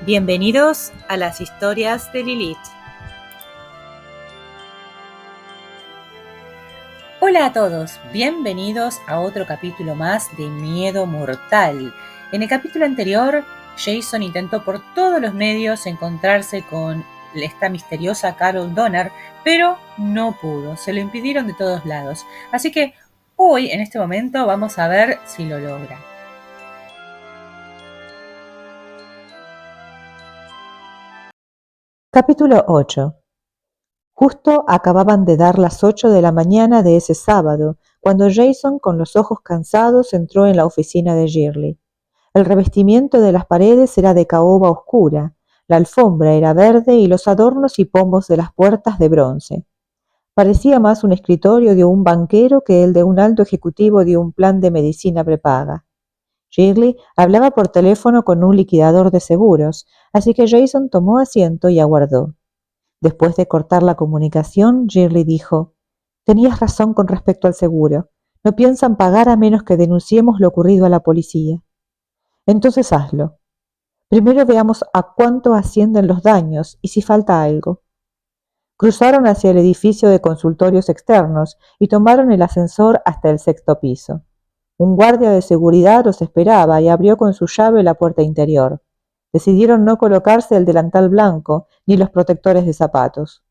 Bienvenidos a las historias de Lilith. Hola a todos, bienvenidos a otro capítulo más de Miedo Mortal. En el capítulo anterior, Jason intentó por todos los medios encontrarse con esta misteriosa Carol Donner, pero no pudo, se lo impidieron de todos lados. Así que hoy, en este momento, vamos a ver si lo logra. Capítulo 8. Justo acababan de dar las 8 de la mañana de ese sábado, cuando Jason, con los ojos cansados, entró en la oficina de Shirley. El revestimiento de las paredes era de caoba oscura, la alfombra era verde y los adornos y pomos de las puertas de bronce. Parecía más un escritorio de un banquero que el de un alto ejecutivo de un plan de medicina prepaga. Shirley hablaba por teléfono con un liquidador de seguros, así que Jason tomó asiento y aguardó. Después de cortar la comunicación, Shirley dijo: «Tenías razón con respecto al seguro. No piensan pagar a menos que denunciemos lo ocurrido a la policía». «Entonces hazlo. Primero veamos a cuánto ascienden los daños y si falta algo». Cruzaron hacia el edificio de consultorios externos y tomaron el ascensor hasta el 6º piso. Un guardia de seguridad los esperaba y abrió con su llave la puerta interior. Decidieron no colocarse el delantal blanco ni los protectores de zapatos.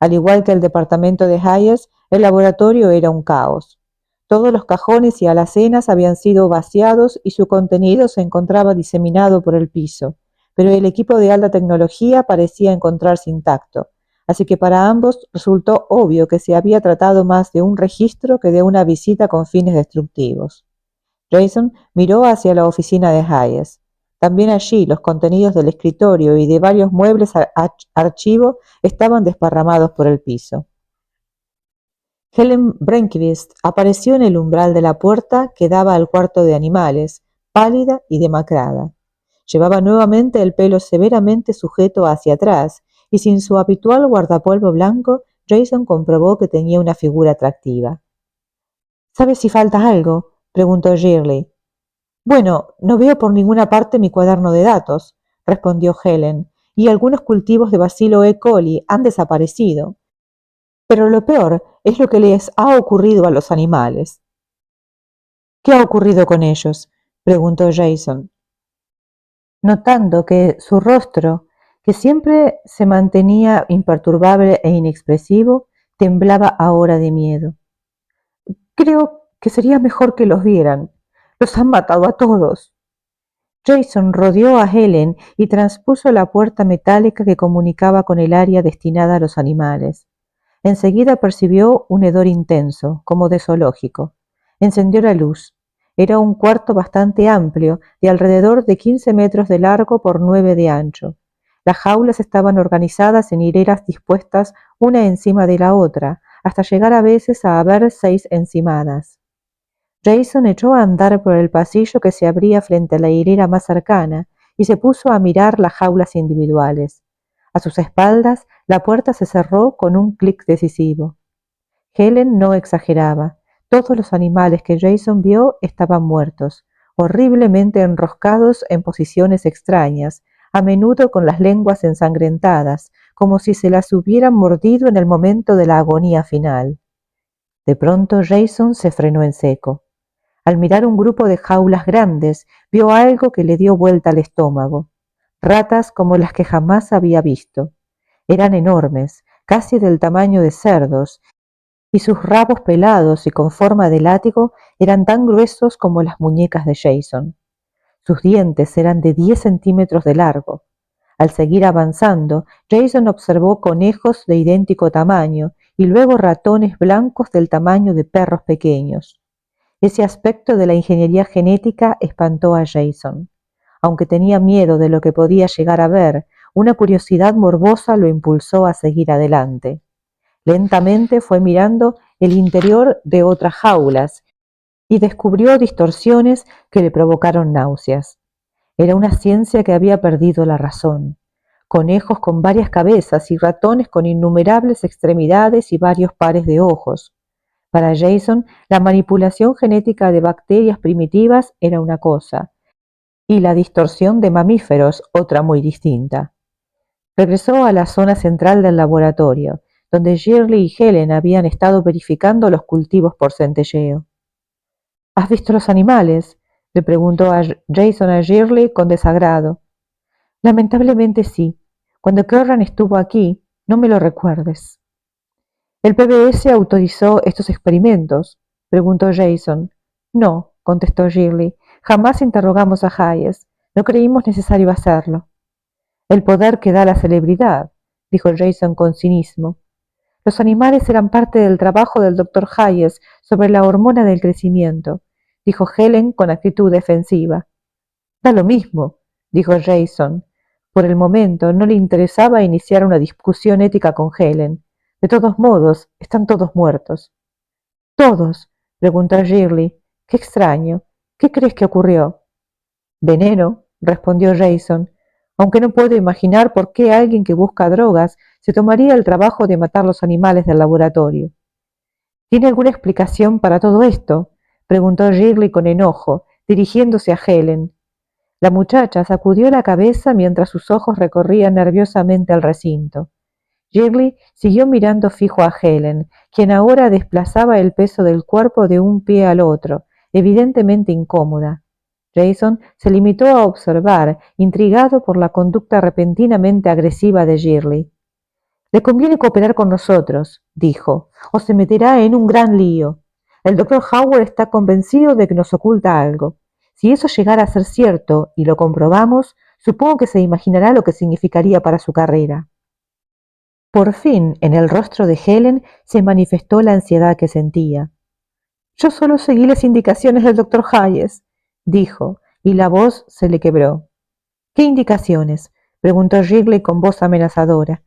Al igual que el departamento de Hayes, el laboratorio era un caos. Todos los cajones y alacenas habían sido vaciados y su contenido se encontraba diseminado por el piso, pero el equipo de alta tecnología parecía encontrarse intacto, así que para ambos resultó obvio que se había tratado más de un registro que de una visita con fines destructivos. Jason miró hacia la oficina de Hayes. También allí los contenidos del escritorio y de varios muebles archivo estaban desparramados por el piso. Helen Brenkvist apareció en el umbral de la puerta que daba al cuarto de animales, pálida y demacrada. Llevaba nuevamente el pelo severamente sujeto hacia atrás y sin su habitual guardapolvo blanco, Jason comprobó que tenía una figura atractiva. «¿Sabes si falta algo?», preguntó Shirley. «Bueno, no veo por ninguna parte mi cuaderno de datos», respondió Helen, «y algunos cultivos de bacilo E. coli han desaparecido. Pero lo peor es lo que les ha ocurrido a los animales». «¿Qué ha ocurrido con ellos?», preguntó Jason, notando que su rostro, que siempre se mantenía imperturbable e inexpresivo, temblaba ahora de miedo. «Creo que sería mejor que los vieran. Los han matado a todos». Jason rodeó a Helen y transpuso la puerta metálica que comunicaba con el área destinada a los animales. Enseguida percibió un hedor intenso, como de zoológico. Encendió la luz. Era un cuarto bastante amplio, de alrededor de 15 metros de largo por 9 de ancho. Las jaulas estaban organizadas en hileras dispuestas una encima de la otra, hasta llegar a veces a haber 6 encimadas. Jason echó a andar por el pasillo que se abría frente a la hilera más cercana y se puso a mirar las jaulas individuales. A sus espaldas, la puerta se cerró con un clic decisivo. Helen no exageraba. Todos los animales que Jason vio estaban muertos, horriblemente enroscados en posiciones extrañas, a menudo con las lenguas ensangrentadas, como si se las hubieran mordido en el momento de la agonía final. De pronto Jason se frenó en seco. Al mirar un grupo de jaulas grandes, vio algo que le dio vuelta al estómago. Ratas como las que jamás había visto. Eran enormes, casi del tamaño de cerdos, y sus rabos pelados y con forma de látigo eran tan gruesos como las muñecas de Jason. Sus dientes eran de 10 centímetros de largo. Al seguir avanzando, Jason observó conejos de idéntico tamaño y luego ratones blancos del tamaño de perros pequeños. Ese aspecto de la ingeniería genética espantó a Jason. Aunque tenía miedo de lo que podía llegar a ver, una curiosidad morbosa lo impulsó a seguir adelante. Lentamente fue mirando el interior de otras jaulas y descubrió distorsiones que le provocaron náuseas. Era una ciencia que había perdido la razón. Conejos con varias cabezas y ratones con innumerables extremidades y varios pares de ojos. Para Jason, la manipulación genética de bacterias primitivas era una cosa, y la distorsión de mamíferos, otra muy distinta. Regresó a la zona central del laboratorio, donde Shirley y Helen habían estado verificando los cultivos por centelleo. ¿Has visto los animales?, le preguntó Jason a Shirley con desagrado. Lamentablemente sí. Cuando Curran estuvo aquí, no me lo recuerdes. ¿El PBS autorizó estos experimentos?, preguntó Jason. No, contestó Shirley. Jamás interrogamos a Hayes. No creímos necesario hacerlo. El poder que da la celebridad, dijo Jason con cinismo. Los animales eran parte del trabajo del Dr. Hayes sobre la hormona del crecimiento, dijo Helen con actitud defensiva. Da lo mismo, dijo Jason. Por el momento no le interesaba iniciar una discusión ética con Helen. De todos modos, están todos muertos. ¿Todos?, preguntó Shirley. Qué extraño. ¿Qué crees que ocurrió? Veneno, respondió Jason, aunque no puedo imaginar por qué alguien que busca drogas se tomaría el trabajo de matar los animales del laboratorio. ¿Tiene alguna explicación para todo esto?, preguntó Shirley con enojo, dirigiéndose a Helen. La muchacha sacudió la cabeza mientras sus ojos recorrían nerviosamente el recinto. Shirley siguió mirando fijo a Helen, quien ahora desplazaba el peso del cuerpo de un pie al otro, evidentemente incómoda. Jason se limitó a observar, intrigado por la conducta repentinamente agresiva de Shirley. Le conviene cooperar con nosotros, dijo, o se meterá en un gran lío. El Dr. Howard está convencido de que nos oculta algo. Si eso llegara a ser cierto y lo comprobamos, supongo que se imaginará lo que significaría para su carrera. Por fin, en el rostro de Helen se manifestó la ansiedad que sentía. Yo solo seguí las indicaciones del Dr. Hayes, dijo, y la voz se le quebró. ¿Qué indicaciones?, preguntó Shirley con voz amenazadora.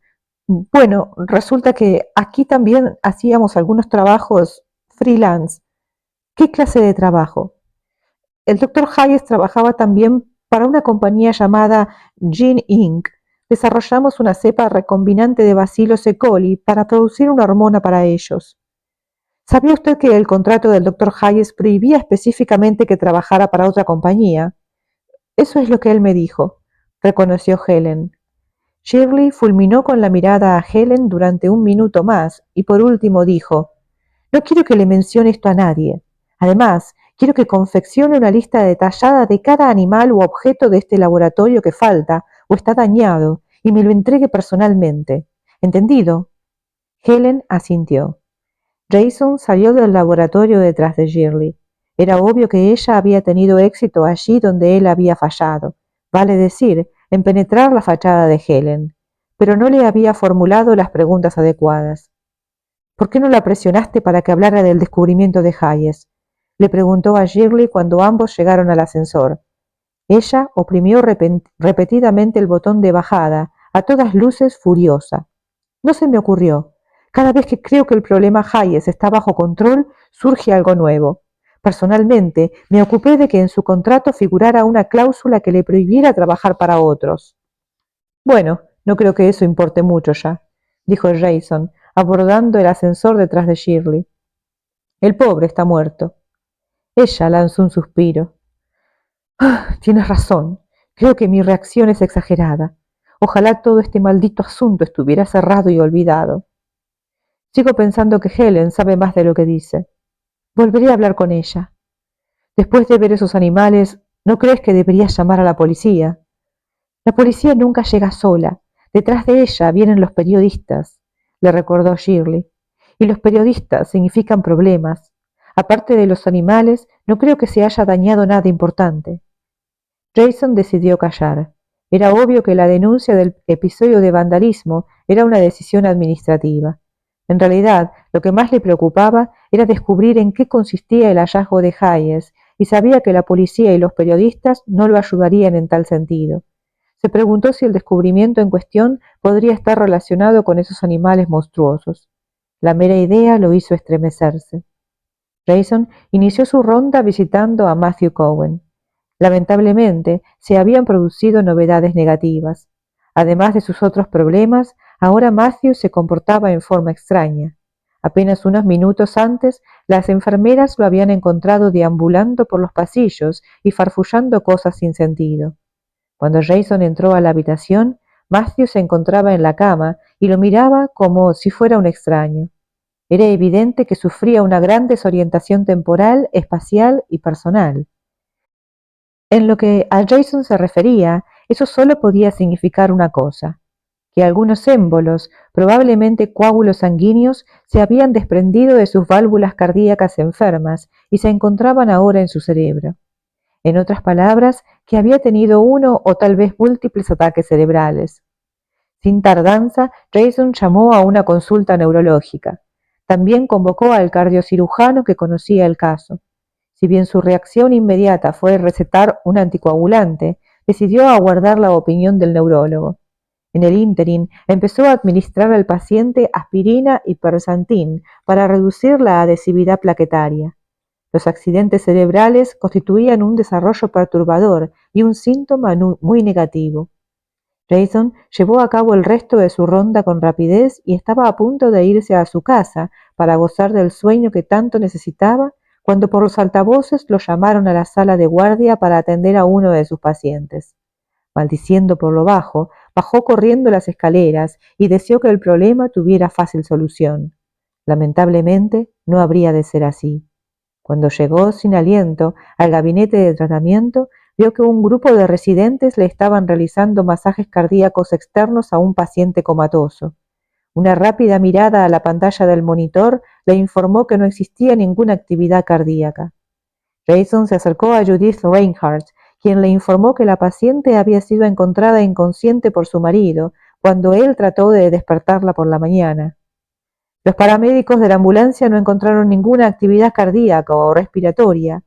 Bueno, resulta que aquí también hacíamos algunos trabajos freelance. ¿Qué clase de trabajo? El Dr. Hayes trabajaba también para una compañía llamada Gene Inc. Desarrollamos una cepa recombinante de Bacillus E. coli para producir una hormona para ellos. ¿Sabía usted que el contrato del Dr. Hayes prohibía específicamente que trabajara para otra compañía? Eso es lo que él me dijo, reconoció Helen. Shirley fulminó con la mirada a Helen durante un minuto más y por último dijo, no quiero que le mencione esto a nadie. Además, quiero que confeccione una lista detallada de cada animal u objeto de este laboratorio que falta o está dañado y me lo entregue personalmente. ¿Entendido? Helen asintió. Jason salió del laboratorio detrás de Shirley. Era obvio que ella había tenido éxito allí donde él había fallado, vale decir, en penetrar la fachada de Helen, pero no le había formulado las preguntas adecuadas. ¿Por qué no la presionaste para que hablara del descubrimiento de Hayes?, le preguntó a Shirley cuando ambos llegaron al ascensor. Ella oprimió repetidamente el botón de bajada, a todas luces furiosa. No se me ocurrió. Cada vez que creo que el problema Hayes está bajo control, surge algo nuevo. Personalmente, me ocupé de que en su contrato figurara una cláusula que le prohibiera trabajar para otros. Bueno, no creo que eso importe mucho ya, dijo Jason, abordando el ascensor detrás de Shirley. El pobre está muerto. Ella lanzó un suspiro. Tienes razón. Creo que mi reacción es exagerada. Ojalá todo este maldito asunto estuviera cerrado y olvidado. Sigo pensando que Helen sabe más de lo que dice. Volveré a hablar con ella. Después de ver esos animales, ¿no crees que deberías llamar a la policía? La policía nunca llega sola. Detrás de ella vienen los periodistas, le recordó Shirley. Y los periodistas significan problemas. Aparte de los animales, no creo que se haya dañado nada importante. Jason decidió callar. Era obvio que la denuncia del episodio de vandalismo era una decisión administrativa. En realidad, lo que más le preocupaba era descubrir en qué consistía el hallazgo de Hayes, y sabía que la policía y los periodistas no lo ayudarían en tal sentido. Se preguntó si el descubrimiento en cuestión podría estar relacionado con esos animales monstruosos. La mera idea lo hizo estremecerse. Jason inició su ronda visitando a Matthew Cohen. Lamentablemente, se habían producido novedades negativas. Además de sus otros problemas, ahora Matthew se comportaba en forma extraña. Apenas unos minutos antes, las enfermeras lo habían encontrado deambulando por los pasillos y farfullando cosas sin sentido. Cuando Jason entró a la habitación, Matthew se encontraba en la cama y lo miraba como si fuera un extraño. Era evidente que sufría una gran desorientación temporal, espacial y personal. En lo que a Jason se refería, eso solo podía significar una cosa: que algunos émbolos, probablemente coágulos sanguíneos, se habían desprendido de sus válvulas cardíacas enfermas y se encontraban ahora en su cerebro. En otras palabras, que había tenido uno o tal vez múltiples ataques cerebrales. Sin tardanza, Jason llamó a una consulta neurológica. También convocó al cardiocirujano que conocía el caso. Si bien su reacción inmediata fue recetar un anticoagulante, decidió aguardar la opinión del neurólogo. En el ínterin, empezó a administrar al paciente aspirina y persantín para reducir la adhesividad plaquetaria. Los accidentes cerebrales constituían un desarrollo perturbador y un síntoma muy negativo. Jason llevó a cabo el resto de su ronda con rapidez y estaba a punto de irse a su casa para gozar del sueño que tanto necesitaba, cuando por los altavoces lo llamaron a la sala de guardia para atender a uno de sus pacientes. Maldiciendo por lo bajo, bajó corriendo las escaleras y deseó que el problema tuviera fácil solución. Lamentablemente, no habría de ser así. Cuando llegó sin aliento al gabinete de tratamiento, vio que un grupo de residentes le estaban realizando masajes cardíacos externos a un paciente comatoso. Una rápida mirada a la pantalla del monitor le informó que no existía ninguna actividad cardíaca. Jason se acercó a Judith Reinhardt, quien le informó que la paciente había sido encontrada inconsciente por su marido cuando él trató de despertarla por la mañana. Los paramédicos de la ambulancia no encontraron ninguna actividad cardíaca o respiratoria.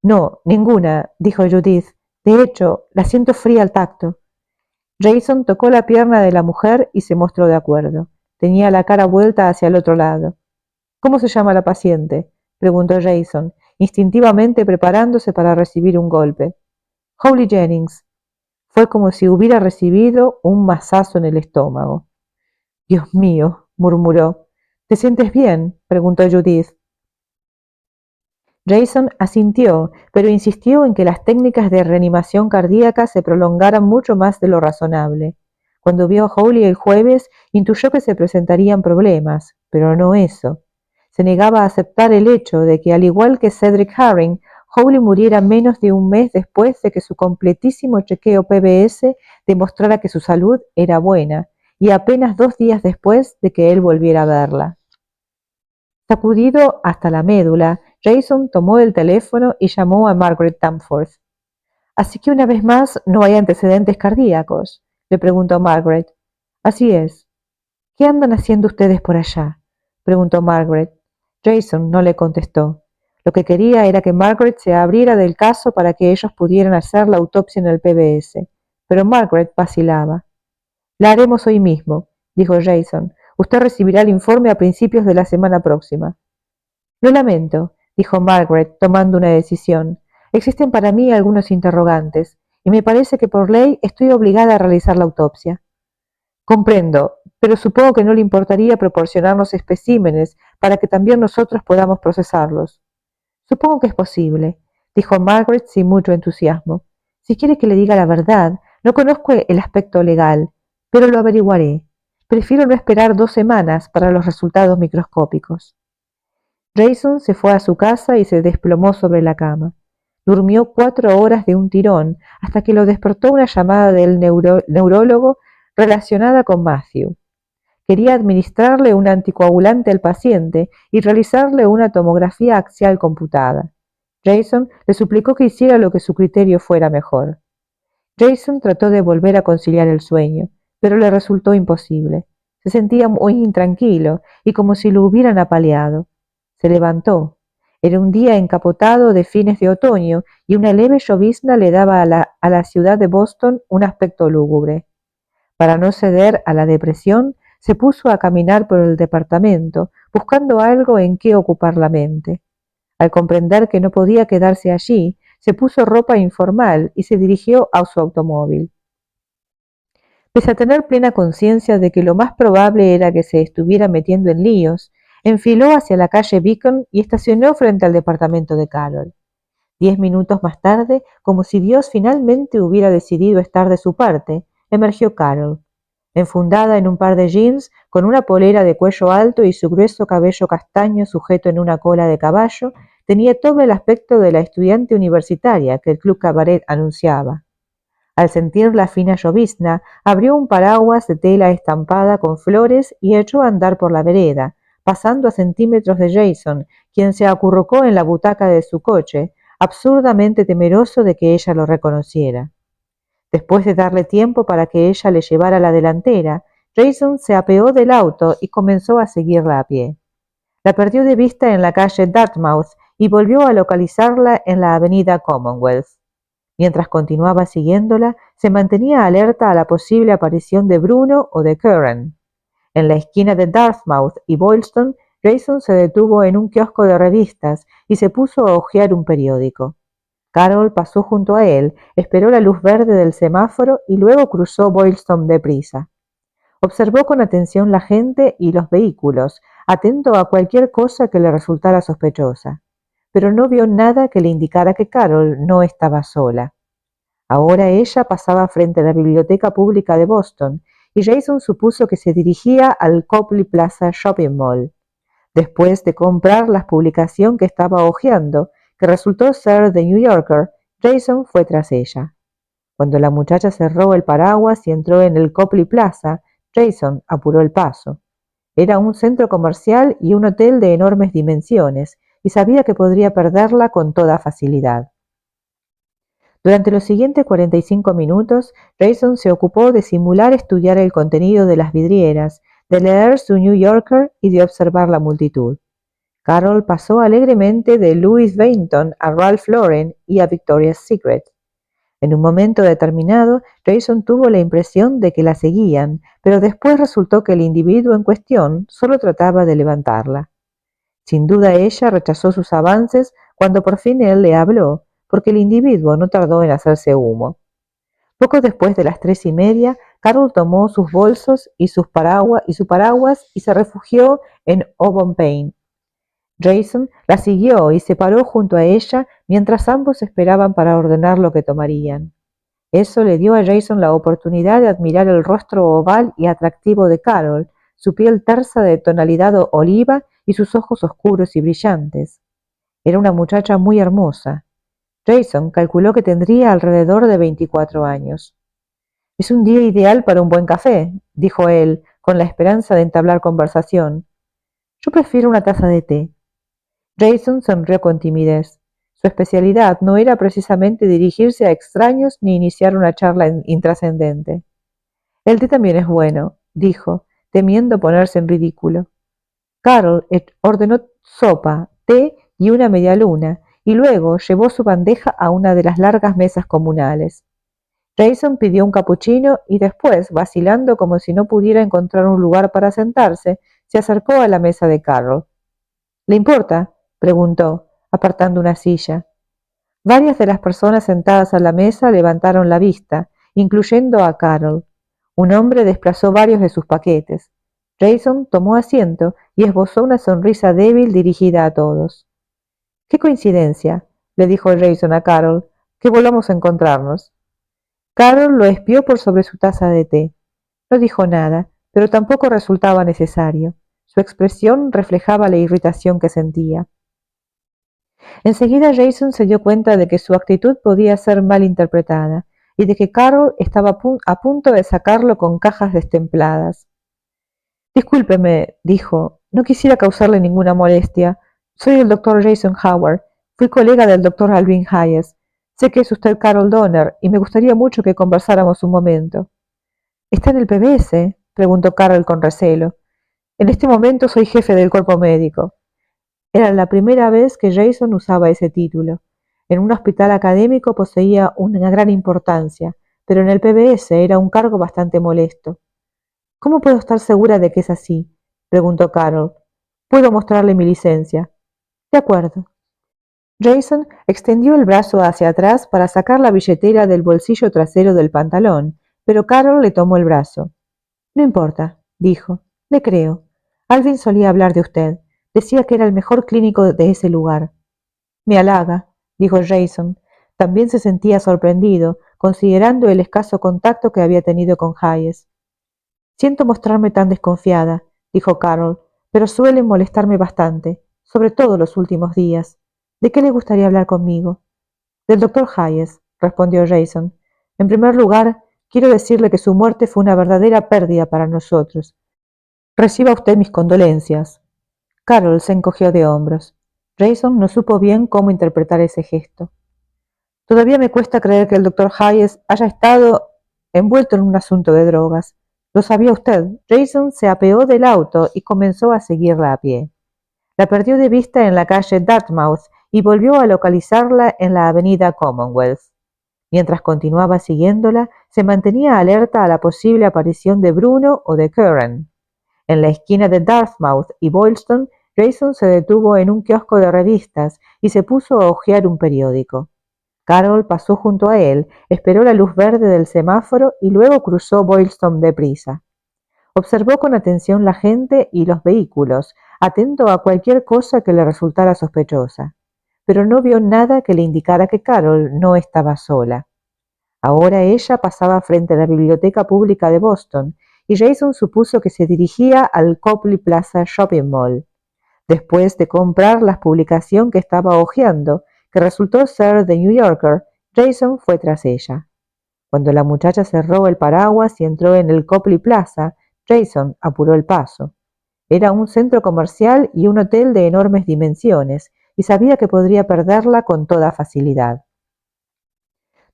No, ninguna, dijo Judith. De hecho, la siento fría al tacto. Jason tocó la pierna de la mujer y se mostró de acuerdo. Tenía la cara vuelta hacia el otro lado. ¿Cómo se llama la paciente?, preguntó Jason, instintivamente preparándose para recibir un golpe. Holly Jennings. Fue como si hubiera recibido un mazazo en el estómago. Dios mío, murmuró. ¿Te sientes bien?, preguntó Judith. Jason asintió, pero insistió en que las técnicas de reanimación cardíaca se prolongaran mucho más de lo razonable. Cuando vio a Holly el jueves, intuyó que se presentarían problemas, pero no eso. Se negaba a aceptar el hecho de que, al igual que Cedric Herring, Holly muriera menos de un mes después de que su completísimo chequeo PBS demostrara que su salud era buena, y apenas 2 días después de que él volviera a verla. Sacudido hasta la médula, Jason tomó el teléfono y llamó a Margaret Danforth. «¿Así que una vez más no hay antecedentes cardíacos?», le preguntó Margaret. «Así es». «¿Qué andan haciendo ustedes por allá?», preguntó Margaret. Jason no le contestó. Lo que quería era que Margaret se abriera del caso para que ellos pudieran hacer la autopsia en el PBS, pero Margaret vacilaba. «La haremos hoy mismo», dijo Jason. «Usted recibirá el informe a principios de la semana próxima». «Lo lamento», dijo Margaret, tomando una decisión. «Existen para mí algunos interrogantes, y me parece que por ley estoy obligada a realizar la autopsia». «Comprendo, pero supongo que no le importaría proporcionarnos especímenes para que también nosotros podamos procesarlos». «Supongo que es posible», dijo Margaret sin mucho entusiasmo. «Si quiere que le diga la verdad, no conozco el aspecto legal, pero lo averiguaré. Prefiero no esperar 2 semanas para los resultados microscópicos». Jason se fue a su casa y se desplomó sobre la cama. Durmió 4 horas de un tirón hasta que lo despertó una llamada del neurólogo relacionada con Matthew. Quería administrarle un anticoagulante al paciente y realizarle una tomografía axial computada. Jason le suplicó que hiciera lo que su criterio fuera mejor. Jason trató de volver a conciliar el sueño, pero le resultó imposible. Se sentía muy intranquilo y como si lo hubieran apaleado. Se levantó. Era un día encapotado de fines de otoño y una leve llovizna le daba a la ciudad de Boston un aspecto lúgubre. Para no ceder a la depresión, se puso a caminar por el departamento, buscando algo en qué ocupar la mente. Al comprender que no podía quedarse allí, se puso ropa informal y se dirigió a su automóvil. Pese a tener plena conciencia de que lo más probable era que se estuviera metiendo en líos, enfiló hacia la calle Beacon y estacionó frente al departamento de Carol. 10 minutos más tarde, como si Dios finalmente hubiera decidido estar de su parte, emergió Carol. Enfundada en un par de jeans, con una polera de cuello alto y su grueso cabello castaño sujeto en una cola de caballo, tenía todo el aspecto de la estudiante universitaria que el Club Cabaret anunciaba. Al sentir la fina llovizna, abrió un paraguas de tela estampada con flores y echó a andar por la vereda, pasando a centímetros de Jason, quien se acurrucó en la butaca de su coche, absurdamente temeroso de que ella lo reconociera. Después de darle tiempo para que ella le llevara la delantera, Jason se apeó del auto y comenzó a seguirla a pie. La perdió de vista en la calle Dartmouth y volvió a localizarla en la avenida Commonwealth. Mientras continuaba siguiéndola, se mantenía alerta a la posible aparición de Bruno o de Curran. En la esquina de Dartmouth y Boylston, Jason se detuvo en un kiosco de revistas y se puso a hojear un periódico. Carol pasó junto a él, esperó la luz verde del semáforo y luego cruzó Boylston deprisa. Observó con atención la gente y los vehículos, atento a cualquier cosa que le resultara sospechosa, pero no vio nada que le indicara que Carol no estaba sola. Ahora ella pasaba frente a la Biblioteca Pública de Boston y Jason supuso que se dirigía al Copley Plaza Shopping Mall. Después de comprar la publicación que estaba hojeando, que resultó ser The New Yorker, Jason fue tras ella. Cuando la muchacha cerró el paraguas y entró en el Copley Plaza, Jason apuró el paso. Era un centro comercial y un hotel de enormes dimensiones, y sabía que podría perderla con toda facilidad. Durante los siguientes 45 minutos, Jason se ocupó de simular estudiar el contenido de las vidrieras, de leer su New Yorker y de observar la multitud. Carol pasó alegremente de Louis Vuitton a Ralph Lauren y a Victoria's Secret. En un momento determinado, Jason tuvo la impresión de que la seguían, pero después resultó que el individuo en cuestión solo trataba de levantarla. Sin duda ella rechazó sus avances cuando por fin él le habló, porque el individuo no tardó en hacerse humo. Poco después de las 3:30, Carol tomó sus bolsos y su paraguas y se refugió en Auburn Plain. Jason la siguió y se paró junto a ella mientras ambos esperaban para ordenar lo que tomarían. Eso le dio a Jason la oportunidad de admirar el rostro oval y atractivo de Carol, su piel tersa de tonalidad oliva y sus ojos oscuros y brillantes. Era una muchacha muy hermosa. Jason calculó que tendría alrededor de 24 años. «Es un día ideal para un buen café», dijo él, con la esperanza de entablar conversación. «Yo prefiero una taza de té». Jason sonrió con timidez. Su especialidad no era precisamente dirigirse a extraños ni iniciar una charla intrascendente. «El té también es bueno», dijo, temiendo ponerse en ridículo. Carol ordenó sopa, té y una medialuna, y luego llevó su bandeja a una de las largas mesas comunales. Jason pidió un capuchino y después, vacilando como si no pudiera encontrar un lugar para sentarse, se acercó a la mesa de Carol. «¿Le importa?», preguntó, apartando una silla. Varias de las personas sentadas a la mesa levantaron la vista, incluyendo a Carol. Un hombre desplazó varios de sus paquetes. Jason tomó asiento y esbozó una sonrisa débil dirigida a todos. «Qué coincidencia», le dijo Jason a Carol, «que volvamos a encontrarnos». Carol lo espió por sobre su taza de té. No dijo nada, pero tampoco resultaba necesario. Su expresión reflejaba la irritación que sentía. Enseguida Jason se dio cuenta de que su actitud podía ser mal interpretada y de que Carol estaba a punto de sacarlo con cajas destempladas. «Discúlpeme», dijo, «no quisiera causarle ninguna molestia. Soy el doctor Jason Howard. Fui colega del doctor Alvin Hayes. Sé que es usted Carol Donner y me gustaría mucho que conversáramos un momento». «¿Está en el PBS?», preguntó Carol con recelo. «En este momento soy jefe del cuerpo médico». Era la primera vez que Jason usaba ese título. En un hospital académico poseía una gran importancia, pero en el PBS era un cargo bastante molesto. «¿Cómo puedo estar segura de que es así?», preguntó Carol. «Puedo mostrarle mi licencia». «De acuerdo». Jason extendió el brazo hacia atrás para sacar la billetera del bolsillo trasero del pantalón, pero Carol le tomó el brazo. «No importa», dijo. «Le creo. Alvin solía hablar de usted. Decía que era el mejor clínico de ese lugar. Me halaga, dijo Jason. También se sentía sorprendido, considerando el escaso contacto que había tenido con Hayes. Siento mostrarme tan desconfiada, dijo Carol, pero suelen molestarme bastante, sobre todo los últimos días. ¿De qué le gustaría hablar conmigo? Del doctor Hayes, respondió Jason. En primer lugar, quiero decirle que su muerte fue una verdadera pérdida para nosotros. Reciba usted mis condolencias. Carol se encogió de hombros. Jason no supo bien cómo interpretar ese gesto. Todavía me cuesta creer que el doctor Hayes haya estado envuelto en un asunto de drogas. ¿Lo sabía usted? Jason se apeó del auto y comenzó a seguirla a pie. La perdió de vista en la calle Dartmouth y volvió a localizarla en la avenida Commonwealth. Mientras continuaba siguiéndola, se mantenía alerta a la posible aparición de Bruno o de Curran. En la esquina de Dartmouth y Boylston, Jason se detuvo en un kiosco de revistas y se puso a hojear un periódico. Carol pasó junto a él, esperó la luz verde del semáforo y luego cruzó Boylston deprisa. Observó con atención la gente y los vehículos, atento a cualquier cosa que le resultara sospechosa, pero no vio nada que le indicara que Carol no estaba sola. Ahora ella pasaba frente a la biblioteca pública de Boston y Jason supuso que se dirigía al Copley Plaza Shopping Mall. Después de comprar la publicación que estaba hojeando, que resultó ser The New Yorker, Jason fue tras ella. Cuando la muchacha cerró el paraguas y entró en el Copley Plaza, Jason apuró el paso. Era un centro comercial y un hotel de enormes dimensiones, y sabía que podría perderla con toda facilidad.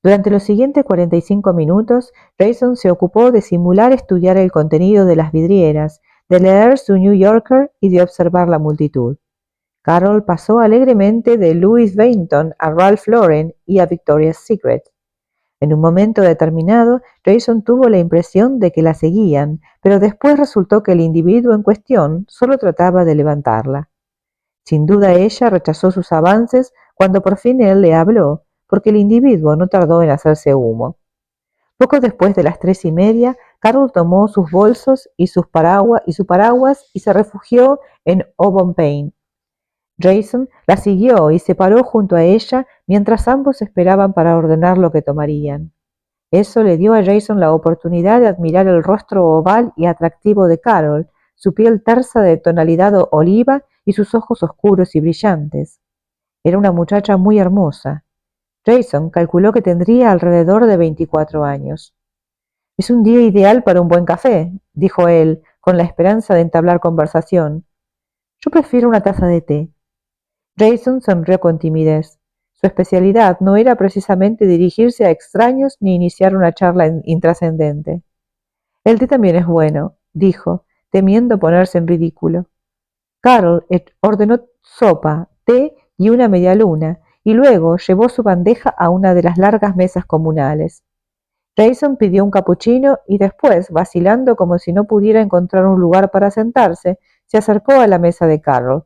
Durante los siguientes 45 minutos, Jason se ocupó de simular estudiar el contenido de las vidrieras, de leer su New Yorker y de observar la multitud. Carol pasó alegremente de Louis Vuitton a Ralph Lauren y a Victoria's Secret. En un momento determinado, Jason tuvo la impresión de que la seguían, pero después resultó que el individuo en cuestión solo trataba de levantarla. Sin duda ella rechazó sus avances cuando por fin él le habló, porque el individuo no tardó en hacerse humo. Poco después de las 3:30, Carol tomó sus bolsos y su paraguas y se refugió en Auburn Plain. Jason la siguió y se paró junto a ella mientras ambos esperaban para ordenar lo que tomarían. Eso le dio a Jason la oportunidad de admirar el rostro oval y atractivo de Carol, su piel tersa de tonalidad oliva y sus ojos oscuros y brillantes. Era una muchacha muy hermosa. Jason calculó que tendría alrededor de 24 años. Es un día ideal para un buen café, dijo él, con la esperanza de entablar conversación. Yo prefiero una taza de té. Jason sonrió con timidez. Su especialidad no era precisamente dirigirse a extraños ni iniciar una charla intrascendente. El té también es bueno, dijo, temiendo ponerse en ridículo. Carol ordenó sopa, té y una medialuna, y luego llevó su bandeja a una de las largas mesas comunales. Jason pidió un capuchino y después, vacilando como si no pudiera encontrar un lugar para sentarse, se acercó a la mesa de Carol.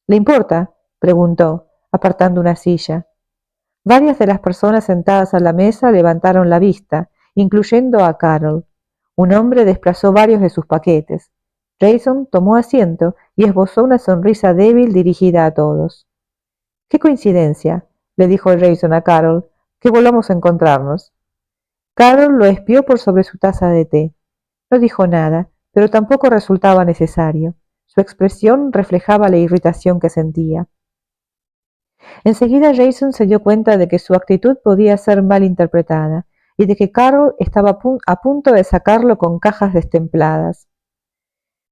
¿Le importa?, preguntó, apartando una silla. Varias de las personas sentadas a la mesa levantaron la vista, incluyendo a Carol. Un hombre desplazó varios de sus paquetes. Jason tomó asiento y esbozó una sonrisa débil dirigida a todos. «¡Qué coincidencia!», le dijo Jason a Carol, «que volvamos a encontrarnos». Carol lo espió por sobre su taza de té. No dijo nada, pero tampoco resultaba necesario. Su expresión reflejaba la irritación que sentía. Enseguida Jason se dio cuenta de que su actitud podía ser mal interpretada y de que Carol estaba a punto de sacarlo con cajas destempladas.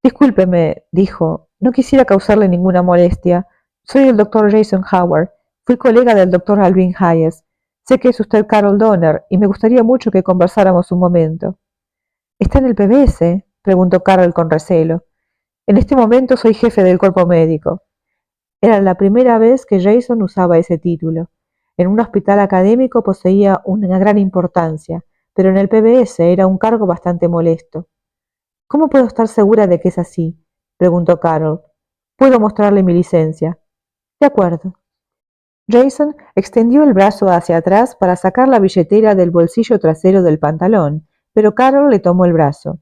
«Discúlpeme», dijo, «no quisiera causarle ninguna molestia. Soy el doctor Jason Howard. Fui colega del doctor Alvin Hayes. Sé que es usted Carol Donner y me gustaría mucho que conversáramos un momento». «¿Está en el PBS?», preguntó Carol con recelo. «En este momento soy jefe del cuerpo médico». Era la primera vez que Jason usaba ese título. En un hospital académico poseía una gran importancia, pero en el PBS era un cargo bastante molesto. «¿Cómo puedo estar segura de que es así?», preguntó Carol. «Puedo mostrarle mi licencia». «De acuerdo». Jason extendió el brazo hacia atrás para sacar la billetera del bolsillo trasero del pantalón, pero Carol le tomó el brazo.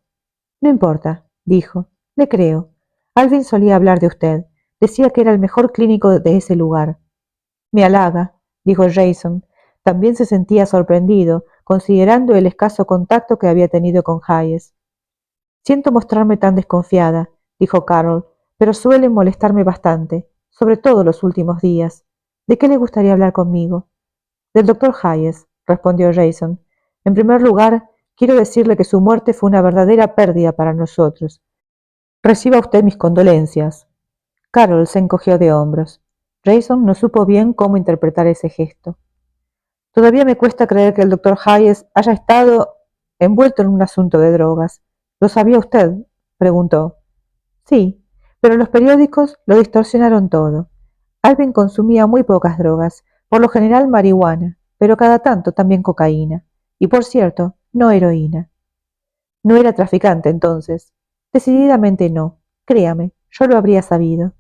«No importa», dijo. «Le creo. Alvin solía hablar de usted. Decía que era el mejor clínico de ese lugar. Me halaga, dijo Jason. También se sentía sorprendido, considerando el escaso contacto que había tenido con Hayes. Siento mostrarme tan desconfiada, dijo Carol, pero suele molestarme bastante, sobre todo los últimos días. ¿De qué le gustaría hablar conmigo? Del doctor Hayes, respondió Jason. En primer lugar, quiero decirle que su muerte fue una verdadera pérdida para nosotros. Reciba usted mis condolencias. Carol se encogió de hombros. Jason no supo bien cómo interpretar ese gesto. Todavía me cuesta creer que el doctor Hayes haya estado envuelto en un asunto de drogas. ¿Lo sabía usted? Preguntó. Sí, pero los periódicos lo distorsionaron todo. Alvin consumía muy pocas drogas, por lo general marihuana, pero cada tanto también cocaína. Y por cierto, no heroína. No era traficante entonces. Decididamente no. Créame, yo lo habría sabido.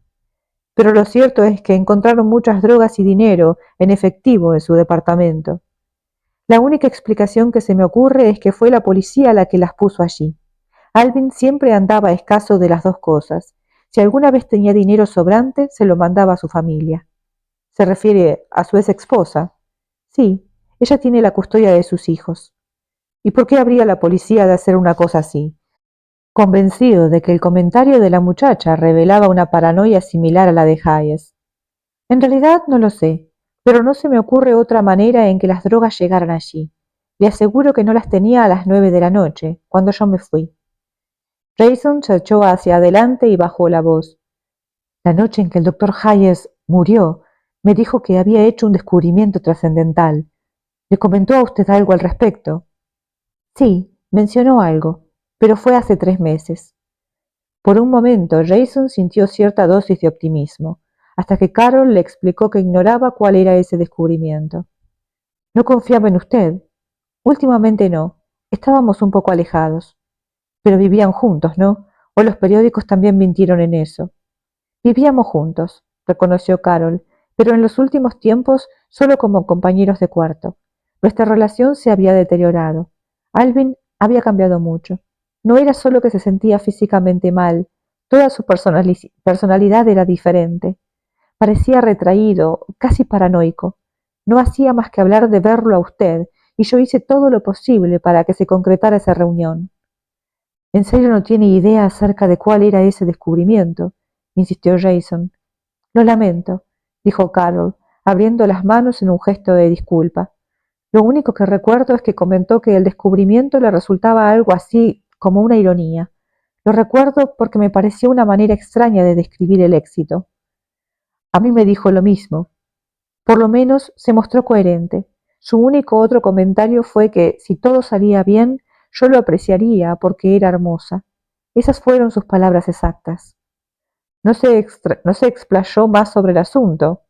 Pero lo cierto es que encontraron muchas drogas y dinero en efectivo en su departamento. La única explicación que se me ocurre es que fue la policía la que las puso allí. Alvin siempre andaba escaso de las dos cosas. Si alguna vez tenía dinero sobrante, se lo mandaba a su familia. ¿Se refiere a su ex esposa? Sí, ella tiene la custodia de sus hijos. ¿Y por qué habría la policía de hacer una cosa así? Convencido de que el comentario de la muchacha revelaba una paranoia similar a la de Hayes. En realidad no lo sé, pero no se me ocurre otra manera en que las drogas llegaran allí. Le aseguro que no las tenía a las 9 de la noche, cuando yo me fui. Jason se echó hacia adelante y bajó la voz. La noche en que el doctor Hayes murió, me dijo que había hecho un descubrimiento trascendental. ¿Le comentó a usted algo al respecto? Sí, mencionó algo, pero fue hace 3 meses. Por un momento Jason sintió cierta dosis de optimismo, hasta que Carol le explicó que ignoraba cuál era ese descubrimiento. No confiaba en usted. Últimamente no. Estábamos un poco alejados. Pero vivían juntos, ¿no? O los periódicos también mintieron en eso. Vivíamos juntos, reconoció Carol, pero en los últimos tiempos solo como compañeros de cuarto. Nuestra relación se había deteriorado. Alvin había cambiado mucho. No era solo que se sentía físicamente mal, toda su personalidad era diferente. Parecía retraído, casi paranoico. No hacía más que hablar de verlo a usted, y yo hice todo lo posible para que se concretara esa reunión. ¿En serio no tiene idea acerca de cuál era ese descubrimiento?, insistió Jason. Lo lamento, dijo Carol, abriendo las manos en un gesto de disculpa. Lo único que recuerdo es que comentó que el descubrimiento le resultaba algo así como una ironía. Lo recuerdo porque me pareció una manera extraña de describir el éxito. A mí me dijo lo mismo. Por lo menos se mostró coherente. Su único otro comentario fue que, si todo salía bien, yo lo apreciaría porque era hermosa. Esas fueron sus palabras exactas. No se explayó más sobre el asunto.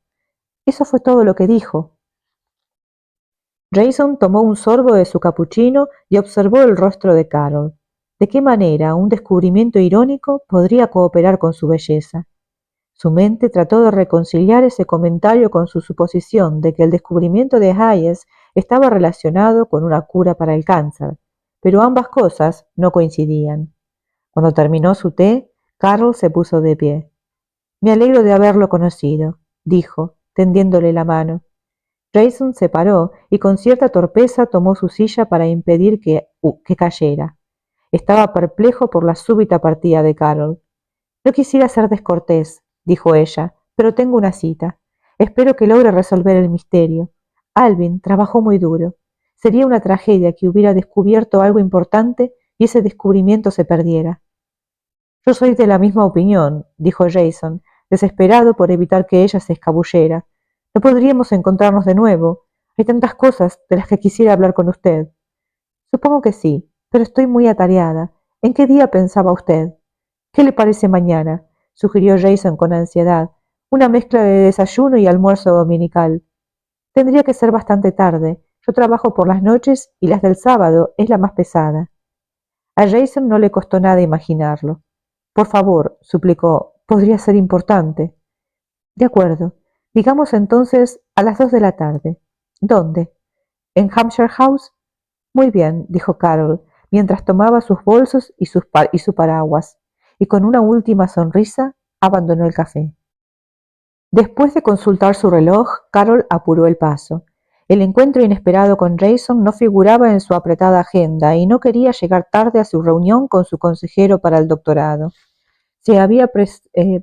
Eso fue todo lo que dijo. Jason tomó un sorbo de su capuchino y observó el rostro de Carol. ¿De qué manera un descubrimiento irónico podría cooperar con su belleza? Su mente trató de reconciliar ese comentario con su suposición de que el descubrimiento de Hayes estaba relacionado con una cura para el cáncer, pero ambas cosas no coincidían. Cuando terminó su té, Carol se puso de pie. Me alegro de haberlo conocido, dijo, tendiéndole la mano. Jason se paró y con cierta torpeza tomó su silla para impedir que cayera. Estaba perplejo por la súbita partida de Carol. No quisiera ser descortés, dijo ella, pero tengo una cita. Espero que logre resolver el misterio. Alvin trabajó muy duro. Sería una tragedia que hubiera descubierto algo importante y ese descubrimiento se perdiera. Yo soy de la misma opinión, dijo Jason, desesperado por evitar que ella se escabullera. No podríamos encontrarnos de nuevo. Hay tantas cosas de las que quisiera hablar con usted. Supongo que sí, pero estoy muy atareada. ¿En qué día pensaba usted? ¿Qué le parece mañana?, sugirió Jason con ansiedad. Una mezcla de desayuno y almuerzo dominical. Tendría que ser bastante tarde. Yo trabajo por las noches y las del sábado es la más pesada. A Jason no le costó nada imaginarlo. Por favor, suplicó, podría ser importante. De acuerdo. Digamos entonces a las 2 de la tarde. ¿Dónde? ¿En Hampshire House? Muy bien, dijo Carol, mientras tomaba sus bolsos y su paraguas, y con una última sonrisa abandonó el café. Después de consultar su reloj, Carol apuró el paso. El encuentro inesperado con Jason no figuraba en su apretada agenda y no quería llegar tarde a su reunión con su consejero para el doctorado. Se había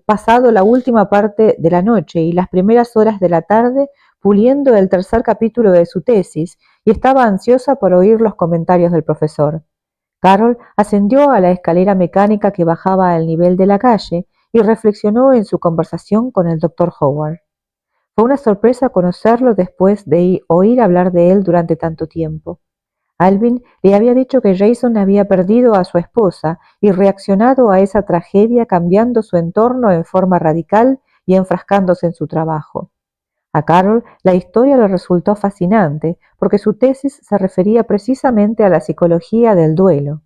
pasado la última parte de la noche y las primeras horas de la tarde puliendo el tercer capítulo de su tesis y estaba ansiosa por oír los comentarios del profesor. Carol ascendió a la escalera mecánica que bajaba al nivel de la calle y reflexionó en su conversación con el doctor Howard. Fue una sorpresa conocerlo después de oír hablar de él durante tanto tiempo. Alvin le había dicho que Jason había perdido a su esposa y reaccionado a esa tragedia cambiando su entorno en forma radical y enfrascándose en su trabajo. A Carol la historia le resultó fascinante porque su tesis se refería precisamente a la psicología del duelo.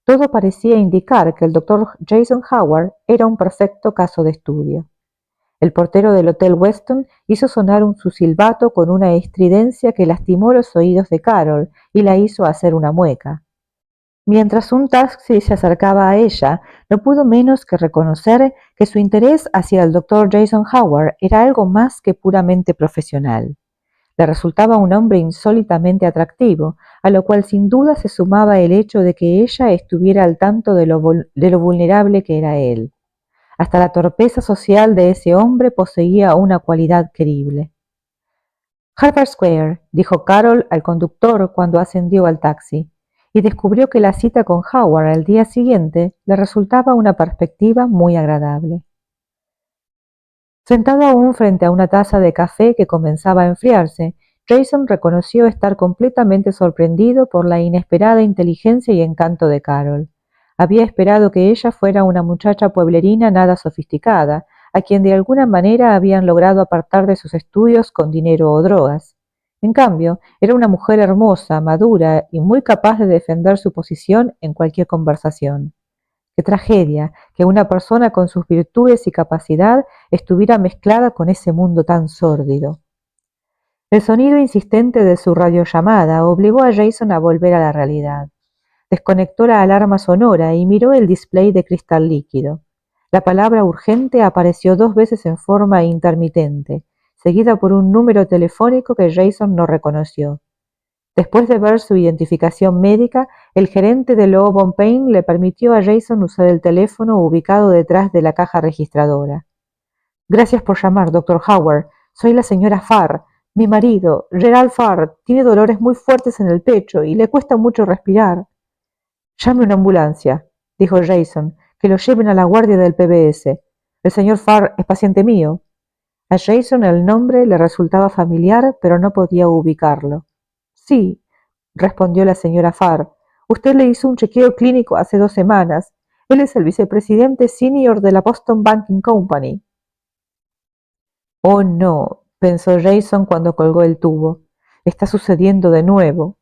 Todo parecía indicar que el doctor Jason Howard era un perfecto caso de estudio. El portero del Hotel Weston hizo sonar su silbato con una estridencia que lastimó los oídos de Carol y la hizo hacer una mueca. Mientras un taxi se acercaba a ella, no pudo menos que reconocer que su interés hacia el doctor Jason Howard era algo más que puramente profesional. Le resultaba un hombre insólitamente atractivo, a lo cual sin duda se sumaba el hecho de que ella estuviera al tanto de lo vulnerable que era él. Hasta la torpeza social de ese hombre poseía una cualidad querible. Harvard Square, dijo Carol al conductor cuando ascendió al taxi, y descubrió que la cita con Howard al día siguiente le resultaba una perspectiva muy agradable. Sentado aún frente a una taza de café que comenzaba a enfriarse, Jason reconoció estar completamente sorprendido por la inesperada inteligencia y encanto de Carol. Había esperado que ella fuera una muchacha pueblerina nada sofisticada, a quien de alguna manera habían logrado apartar de sus estudios con dinero o drogas. En cambio, era una mujer hermosa, madura y muy capaz de defender su posición en cualquier conversación. Qué tragedia que una persona con sus virtudes y capacidad estuviera mezclada con ese mundo tan sórdido. El sonido insistente de su radiollamada obligó a Jason a volver a la realidad. Desconectó la alarma sonora y miró el display de cristal líquido. La palabra urgente apareció 2 veces en forma intermitente, seguida por un número telefónico que Jason no reconoció. Después de ver su identificación médica, el gerente de Lowbone Payne le permitió a Jason usar el teléfono ubicado detrás de la caja registradora. Gracias por llamar, doctor Howard. Soy la señora Farr. Mi marido, Gerald Farr, tiene dolores muy fuertes en el pecho y le cuesta mucho respirar. Llame una ambulancia, dijo Jason, que lo lleven a la guardia del PBS. El señor Farr es paciente mío. A Jason el nombre le resultaba familiar, pero no podía ubicarlo. Sí, respondió la señora Farr. Usted le hizo un chequeo clínico hace 2 semanas. Él es el vicepresidente senior de la Boston Banking Company. Oh, no, pensó Jason cuando colgó el tubo. Está sucediendo de nuevo.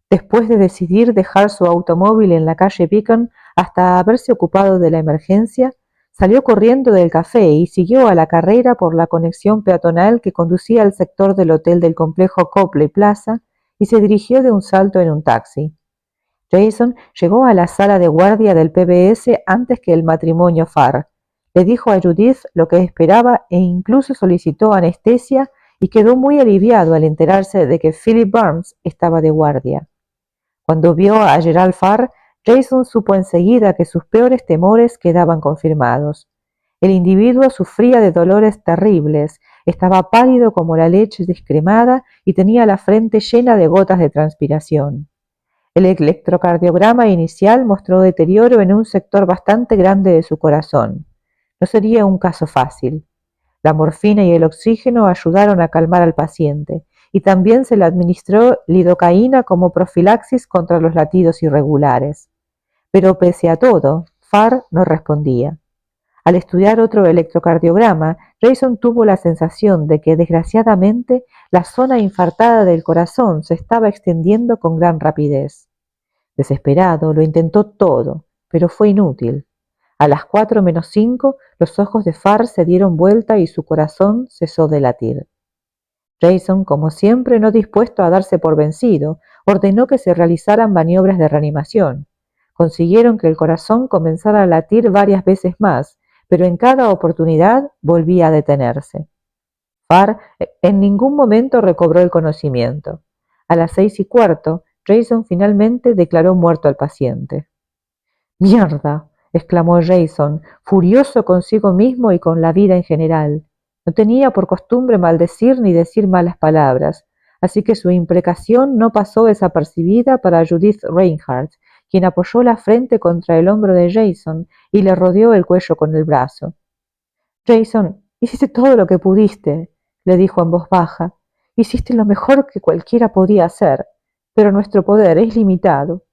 Después de decidir dejar su automóvil en la calle Beacon hasta haberse ocupado de la emergencia, salió corriendo del café y siguió a la carrera por la conexión peatonal que conducía al sector del hotel del complejo Copley Plaza y se dirigió de un salto en un taxi. Jason llegó a la sala de guardia del PBS antes que el matrimonio Farr. Le dijo a Judith lo que esperaba e incluso solicitó anestesia y quedó muy aliviado al enterarse de que Philip Burns estaba de guardia. Cuando vio a Gerald Farr, Jason supo enseguida que sus peores temores quedaban confirmados. El individuo sufría de dolores terribles, estaba pálido como la leche descremada y tenía la frente llena de gotas de transpiración. El electrocardiograma inicial mostró deterioro en un sector bastante grande de su corazón. No sería un caso fácil. La morfina y el oxígeno ayudaron a calmar al paciente, y también se le administró lidocaína como profilaxis contra los latidos irregulares. Pero pese a todo, Farr no respondía. Al estudiar otro electrocardiograma, Jason tuvo la sensación de que, desgraciadamente, la zona infartada del corazón se estaba extendiendo con gran rapidez. Desesperado, lo intentó todo, pero fue inútil. A las 4:05, los ojos de Farr se dieron vuelta y su corazón cesó de latir. Jason, como siempre no dispuesto a darse por vencido, ordenó que se realizaran maniobras de reanimación. Consiguieron que el corazón comenzara a latir varias veces más, pero en cada oportunidad volvía a detenerse. Farr en ningún momento recobró el conocimiento. A las 6:15, Jason finalmente declaró muerto al paciente. «¡Mierda!», exclamó Jason, furioso consigo mismo y con la vida en general. No tenía por costumbre maldecir ni decir malas palabras, así que su imprecación no pasó desapercibida para Judith Reinhardt, quien apoyó la frente contra el hombro de Jason y le rodeó el cuello con el brazo. «Jason, hiciste todo lo que pudiste», le dijo en voz baja. «Hiciste lo mejor que cualquiera podía hacer, pero nuestro poder es limitado».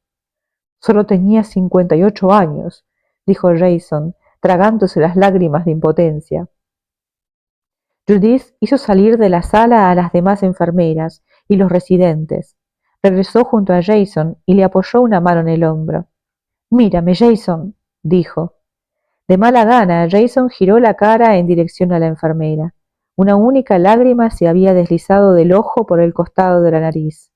«Solo tenía 58 años», dijo Jason, tragándose las lágrimas de impotencia. Judith hizo salir de la sala a las demás enfermeras y los residentes. Regresó junto a Jason y le apoyó una mano en el hombro. «Mírame, Jason», dijo. De mala gana, Jason giró la cara en dirección a la enfermera. Una única lágrima se había deslizado del ojo por el costado de la nariz.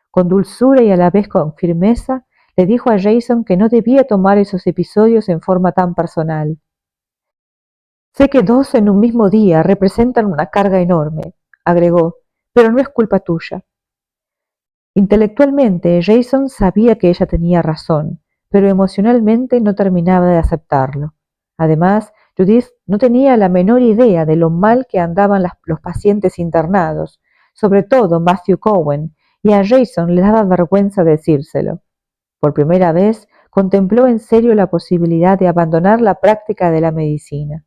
Con dulzura y a la vez con firmeza, le dijo a Jason que no debía tomar esos episodios en forma tan personal. «Sé que 2 en un mismo día representan una carga enorme», agregó, «pero no es culpa tuya». Intelectualmente, Jason sabía que ella tenía razón, pero emocionalmente no terminaba de aceptarlo. Además, Judith no tenía la menor idea de lo mal que andaban los pacientes internados, sobre todo Matthew Cowan, y a Jason le daba vergüenza decírselo. Por primera vez, contempló en serio la posibilidad de abandonar la práctica de la medicina.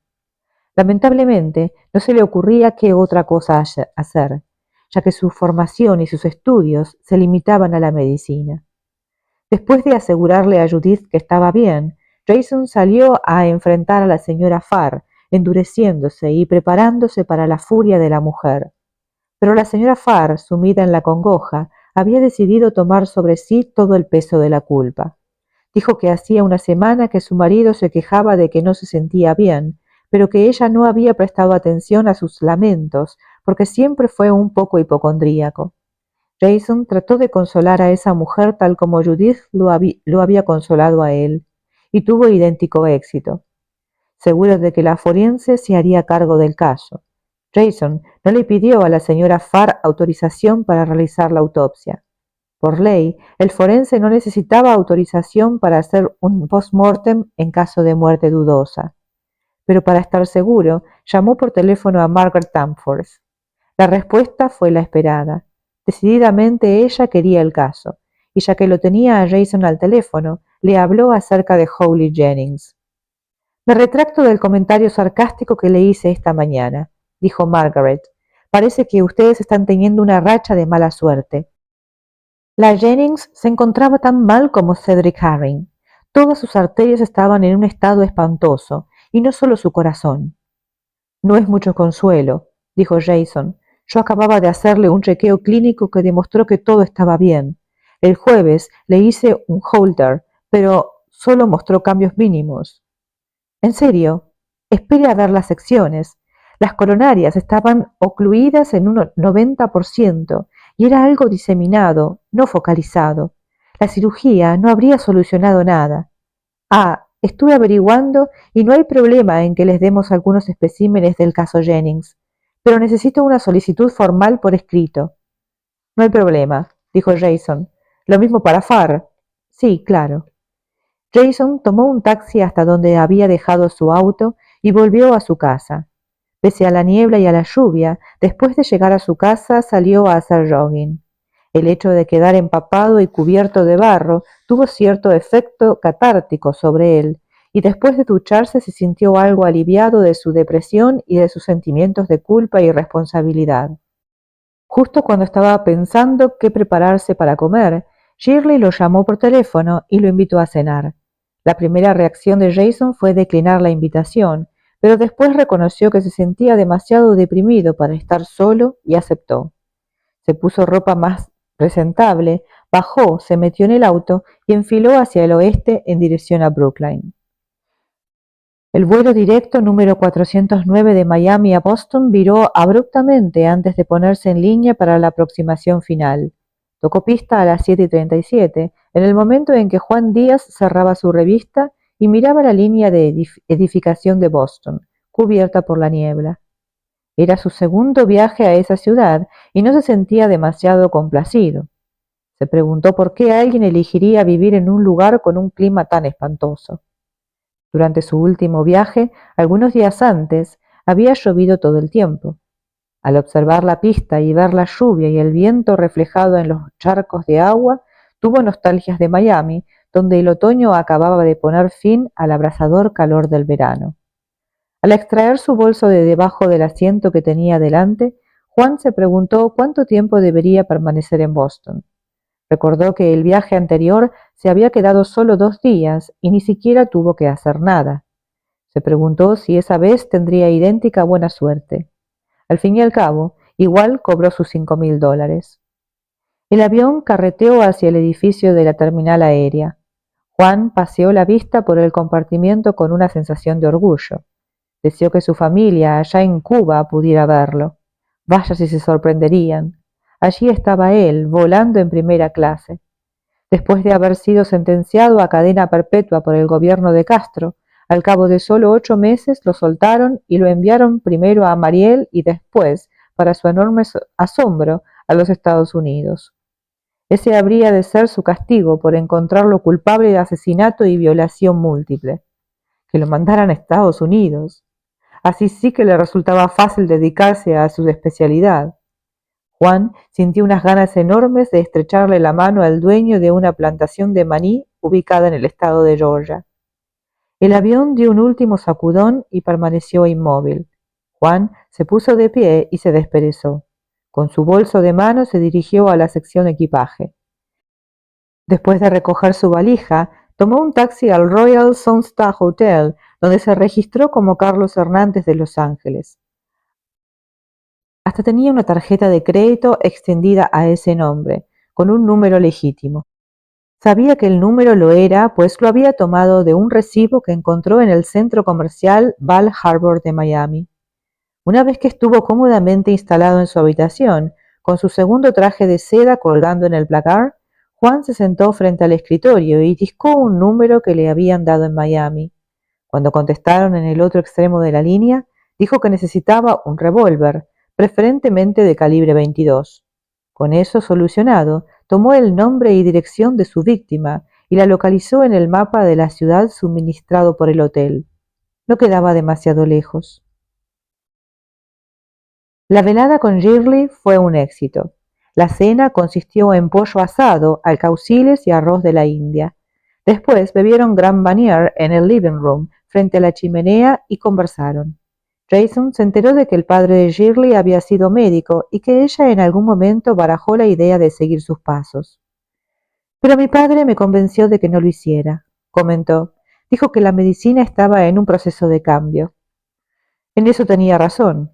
Lamentablemente, no se le ocurría qué otra cosa hacer, ya que su formación y sus estudios se limitaban a la medicina. Después de asegurarle a Judith que estaba bien, Jason salió a enfrentar a la señora Farr, endureciéndose y preparándose para la furia de la mujer. Pero la señora Farr, sumida en la congoja, había decidido tomar sobre sí todo el peso de la culpa. Dijo que hacía una semana que su marido se quejaba de que no se sentía bien, pero que ella no había prestado atención a sus lamentos, porque siempre fue un poco hipocondríaco. Jason trató de consolar a esa mujer tal como Judith lo había consolado a él, y tuvo idéntico éxito. Seguro de que la forense se haría cargo del caso. Jason no le pidió a la señora Farr autorización para realizar la autopsia. Por ley, el forense no necesitaba autorización para hacer un post-mortem en caso de muerte dudosa. Pero para estar seguro, llamó por teléfono a Margaret Danforth. La respuesta fue la esperada. Decididamente ella quería el caso, y ya que lo tenía a Jason al teléfono, le habló acerca de Holly Jennings. «Me retracto del comentario sarcástico que le hice esta mañana», dijo Margaret. «Parece que ustedes están teniendo una racha de mala suerte. La Jennings se encontraba tan mal como Cedric Harring. Todas sus arterias estaban en un estado espantoso, y no solo su corazón». «No es mucho consuelo», dijo Jason. «Yo acababa de hacerle un chequeo clínico que demostró que todo estaba bien. El jueves le hice un Holter, pero solo mostró cambios mínimos». «¿En serio? Espere a ver las secciones. Las coronarias estaban ocluidas en un 90% y era algo diseminado, no focalizado. La cirugía no habría solucionado nada. Estuve averiguando y no hay problema en que les demos algunos especímenes del caso Jennings, pero necesito una solicitud formal por escrito». «No hay problema», dijo Jason. «Lo mismo para Farr». «Sí, claro». Jason tomó un taxi hasta donde había dejado su auto y volvió a su casa. Pese a la niebla y a la lluvia, después de llegar a su casa salió a hacer jogging. El hecho de quedar empapado y cubierto de barro tuvo cierto efecto catártico sobre él, y después de ducharse se sintió algo aliviado de su depresión y de sus sentimientos de culpa y responsabilidad. Justo cuando estaba pensando qué prepararse para comer, Shirley lo llamó por teléfono y lo invitó a cenar. La primera reacción de Jason fue declinar la invitación, pero después reconoció que se sentía demasiado deprimido para estar solo y aceptó. Se puso ropa más presentable, bajó, se metió en el auto y enfiló hacia el oeste en dirección a Brookline. El vuelo directo número 409 de Miami a Boston viró abruptamente antes de ponerse en línea para la aproximación final. Tocó pista a las 7:37, en el momento en que Juan Díaz cerraba su revista y miraba la línea de edificación de Boston, cubierta por la niebla. Era su segundo viaje a esa ciudad y no se sentía demasiado complacido. Se preguntó por qué alguien elegiría vivir en un lugar con un clima tan espantoso. Durante su último viaje, algunos días antes, había llovido todo el tiempo. Al observar la pista y ver la lluvia y el viento reflejado en los charcos de agua, tuvo nostalgias de Miami, donde el otoño acababa de poner fin al abrasador calor del verano. Al extraer su bolso de debajo del asiento que tenía delante, Juan se preguntó cuánto tiempo debería permanecer en Boston. Recordó que el viaje anterior se había quedado solo 2 días y ni siquiera tuvo que hacer nada. Se preguntó si esa vez tendría idéntica buena suerte. Al fin y al cabo, igual cobró sus $5,000. El avión carreteó hacia el edificio de la terminal aérea. Juan paseó la vista por el compartimiento con una sensación de orgullo. Deseó que su familia allá en Cuba pudiera verlo. Vaya si se sorprenderían. Allí estaba él, volando en primera clase. Después de haber sido sentenciado a cadena perpetua por el gobierno de Castro, al cabo de solo 8 meses lo soltaron y lo enviaron primero a Mariel y después, para su enorme asombro, a los Estados Unidos. Ese habría de ser su castigo por encontrarlo culpable de asesinato y violación múltiple. Que lo mandaran a Estados Unidos. Así sí que le resultaba fácil dedicarse a su especialidad. Juan sintió unas ganas enormes de estrecharle la mano al dueño de una plantación de maní ubicada en el estado de Georgia. El avión dio un último sacudón y permaneció inmóvil. Juan se puso de pie y se desperezó. Con su bolso de mano se dirigió a la sección equipaje. Después de recoger su valija, tomó un taxi al Royal Sunstar Hotel, donde se registró como Carlos Hernández de Los Ángeles. Hasta tenía una tarjeta de crédito extendida a ese nombre, con un número legítimo. Sabía que el número lo era, pues lo había tomado de un recibo que encontró en el centro comercial Bal Harbour de Miami. Una vez que estuvo cómodamente instalado en su habitación, con su segundo traje de seda colgando en el placard, Juan se sentó frente al escritorio y discó un número que le habían dado en Miami. Cuando contestaron en el otro extremo de la línea, dijo que necesitaba un revólver, preferentemente de calibre 22. Con eso solucionado, tomó el nombre y dirección de su víctima y la localizó en el mapa de la ciudad suministrado por el hotel. No quedaba demasiado lejos. La velada con Shirley fue un éxito. La cena consistió en pollo asado, alcauciles y arroz de la India. Después bebieron Grand Marnier en el living room, frente a la chimenea, y conversaron. Jason se enteró de que el padre de Shirley había sido médico y que ella en algún momento barajó la idea de seguir sus pasos. Pero mi padre me convenció de que no lo hiciera, comentó. Dijo que la medicina estaba en un proceso de cambio. En eso tenía razón.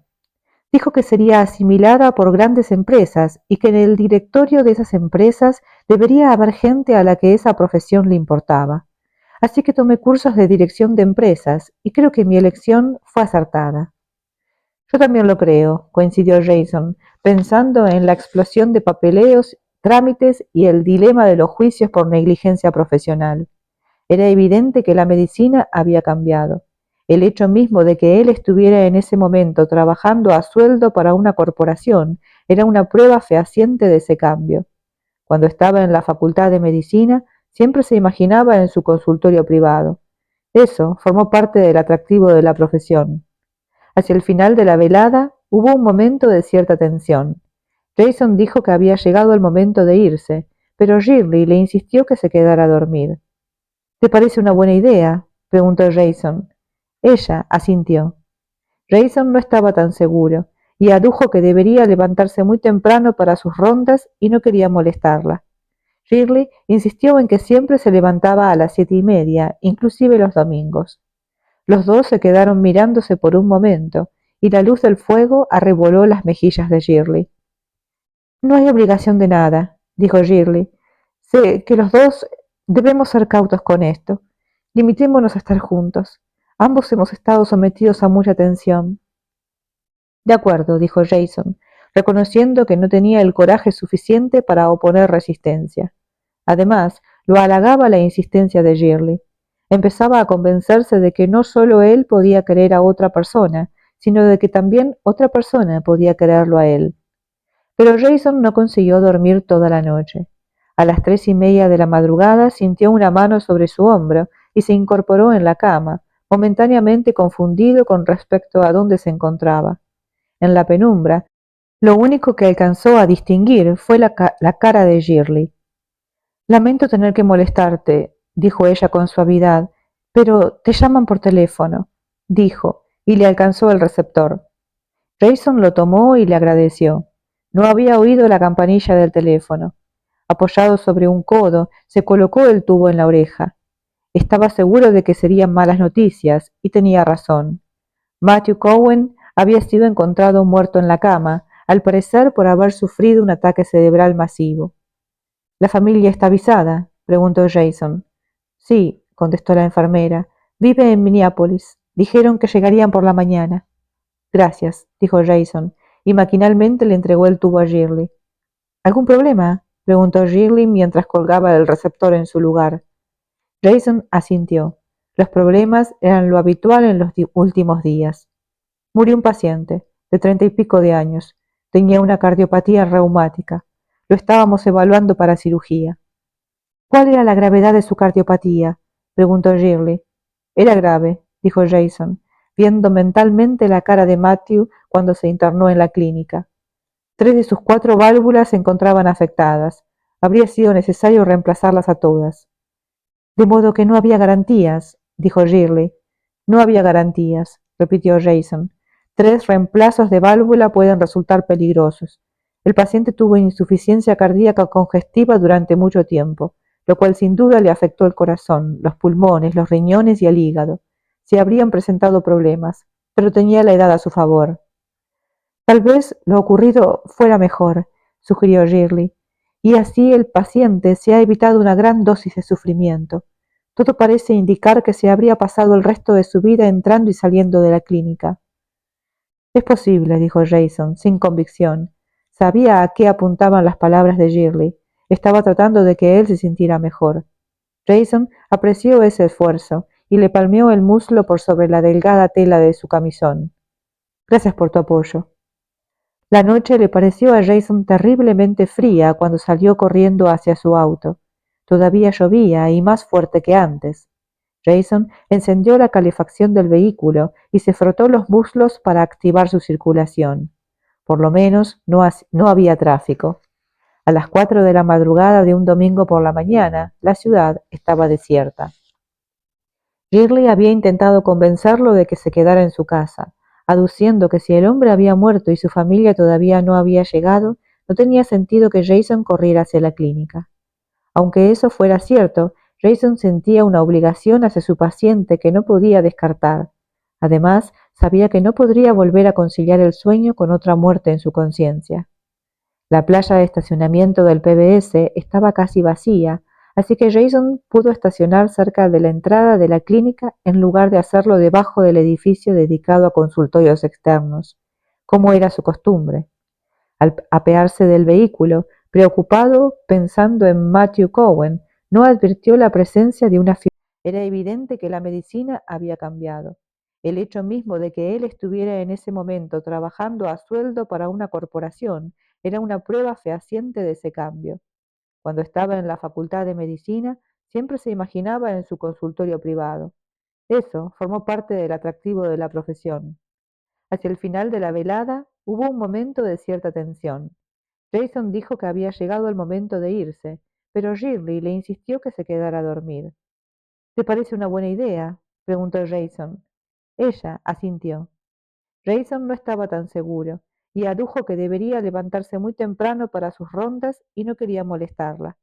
Dijo que sería asimilada por grandes empresas y que en el directorio de esas empresas debería haber gente a la que esa profesión le importaba. Así que tomé cursos de dirección de empresas y creo que mi elección fue acertada. Yo también lo creo, coincidió Jason, pensando en la explosión de papeleos, trámites y el dilema de los juicios por negligencia profesional. Era evidente que la medicina había cambiado. El hecho mismo de que él estuviera en ese momento trabajando a sueldo para una corporación era una prueba fehaciente de ese cambio. Cuando estaba en la Facultad de Medicina, siempre se imaginaba en su consultorio privado. Eso formó parte del atractivo de la profesión. Hacia el final de la velada hubo un momento de cierta tensión. Jason dijo que había llegado el momento de irse, pero Shirley le insistió que se quedara a dormir. ¿Te parece una buena idea?, preguntó Jason. Ella asintió. Jason no estaba tan seguro, y adujo que debería levantarse muy temprano para sus rondas y no quería molestarla. Shirley insistió en que siempre se levantaba a las 7:30, inclusive los domingos. Los dos se quedaron mirándose por un momento, y la luz del fuego arreboló las mejillas de Shirley. No hay obligación de nada, dijo Shirley. Sé que los dos debemos ser cautos con esto. Limitémonos a estar juntos. Ambos hemos estado sometidos a mucha tensión. De acuerdo, dijo Jason, reconociendo que no tenía el coraje suficiente para oponer resistencia. Además, lo halagaba la insistencia de Shirley. Empezaba a convencerse de que no solo él podía querer a otra persona, sino de que también otra persona podía quererlo a él. Pero Jason no consiguió dormir toda la noche. A las 3:30 de la madrugada sintió una mano sobre su hombro y se incorporó en la cama, momentáneamente confundido con respecto a dónde se encontraba. En la penumbra, lo único que alcanzó a distinguir fue la cara de Shirley. Lamento tener que molestarte, dijo ella con suavidad, pero te llaman por teléfono, dijo, y le alcanzó el receptor. Jason lo tomó y le agradeció. No había oído la campanilla del teléfono. Apoyado sobre un codo, se colocó el tubo en la oreja. Estaba seguro de que serían malas noticias, y tenía razón. Matthew Cowan había sido encontrado muerto en la cama, al parecer por haber sufrido un ataque cerebral masivo. ¿La familia está avisada?, preguntó Jason. Sí, contestó la enfermera. Vive en Minneapolis. Dijeron que llegarían por la mañana. Gracias, dijo Jason, y maquinalmente le entregó el tubo a Shirley. ¿Algún problema?, preguntó Shirley mientras colgaba el receptor en su lugar. Jason asintió. Los problemas eran lo habitual en los últimos días. Murió un paciente, de 30 y pico de años. Tenía una cardiopatía reumática. Lo estábamos evaluando para cirugía. ¿Cuál era la gravedad de su cardiopatía?, preguntó Shirley. Era grave, dijo Jason, viendo mentalmente la cara de Matthew cuando se internó en la clínica. 3 de sus 4 válvulas se encontraban afectadas. Habría sido necesario reemplazarlas a todas. De modo que no había garantías, dijo Shirley. No había garantías, repitió Jason. 3 reemplazos de válvula pueden resultar peligrosos. El paciente tuvo insuficiencia cardíaca congestiva durante mucho tiempo, lo cual sin duda le afectó el corazón, los pulmones, los riñones y el hígado. Se habrían presentado problemas, pero tenía la edad a su favor. Tal vez lo ocurrido fuera mejor, sugirió Shirley, y así el paciente se ha evitado una gran dosis de sufrimiento. Todo parece indicar que se habría pasado el resto de su vida entrando y saliendo de la clínica. Es posible, dijo Jason, sin convicción. Sabía a qué apuntaban las palabras de Shirley. Estaba tratando de que él se sintiera mejor. Jason apreció ese esfuerzo y le palmeó el muslo por sobre la delgada tela de su camisón. Gracias por tu apoyo. La noche le pareció a Jason terriblemente fría cuando salió corriendo hacia su auto. Todavía llovía y más fuerte que antes. Jason encendió la calefacción del vehículo y se frotó los muslos para activar su circulación. Por lo menos no había tráfico. A las 4 de la madrugada de un domingo por la mañana, la ciudad estaba desierta. Shirley había intentado convencerlo de que se quedara en su casa, aduciendo que si el hombre había muerto y su familia todavía no había llegado, no tenía sentido que Jason corriera hacia la clínica. Aunque eso fuera cierto, Jason sentía una obligación hacia su paciente que no podía descartar. Además, sabía que no podría volver a conciliar el sueño con otra muerte en su conciencia. La playa de estacionamiento del PBS estaba casi vacía, así que Jason pudo estacionar cerca de la entrada de la clínica en lugar de hacerlo debajo del edificio dedicado a consultorios externos, como era su costumbre. Al apearse del vehículo, preocupado, pensando en Matthew Cowan, no advirtió la presencia de una figura. Era evidente que la medicina había cambiado. El hecho mismo de que él estuviera en ese momento trabajando a sueldo para una corporación era una prueba fehaciente de ese cambio. Cuando estaba en la facultad de medicina, siempre se imaginaba en su consultorio privado. Eso formó parte del atractivo de la profesión. Hacia el final de la velada hubo un momento de cierta tensión. Jason dijo que había llegado el momento de irse, pero Shirley le insistió que se quedara a dormir. ¿Te parece una buena idea?, preguntó Jason. Ella asintió. Jason no estaba tan seguro, y adujo que debería levantarse muy temprano para sus rondas y no quería molestarla.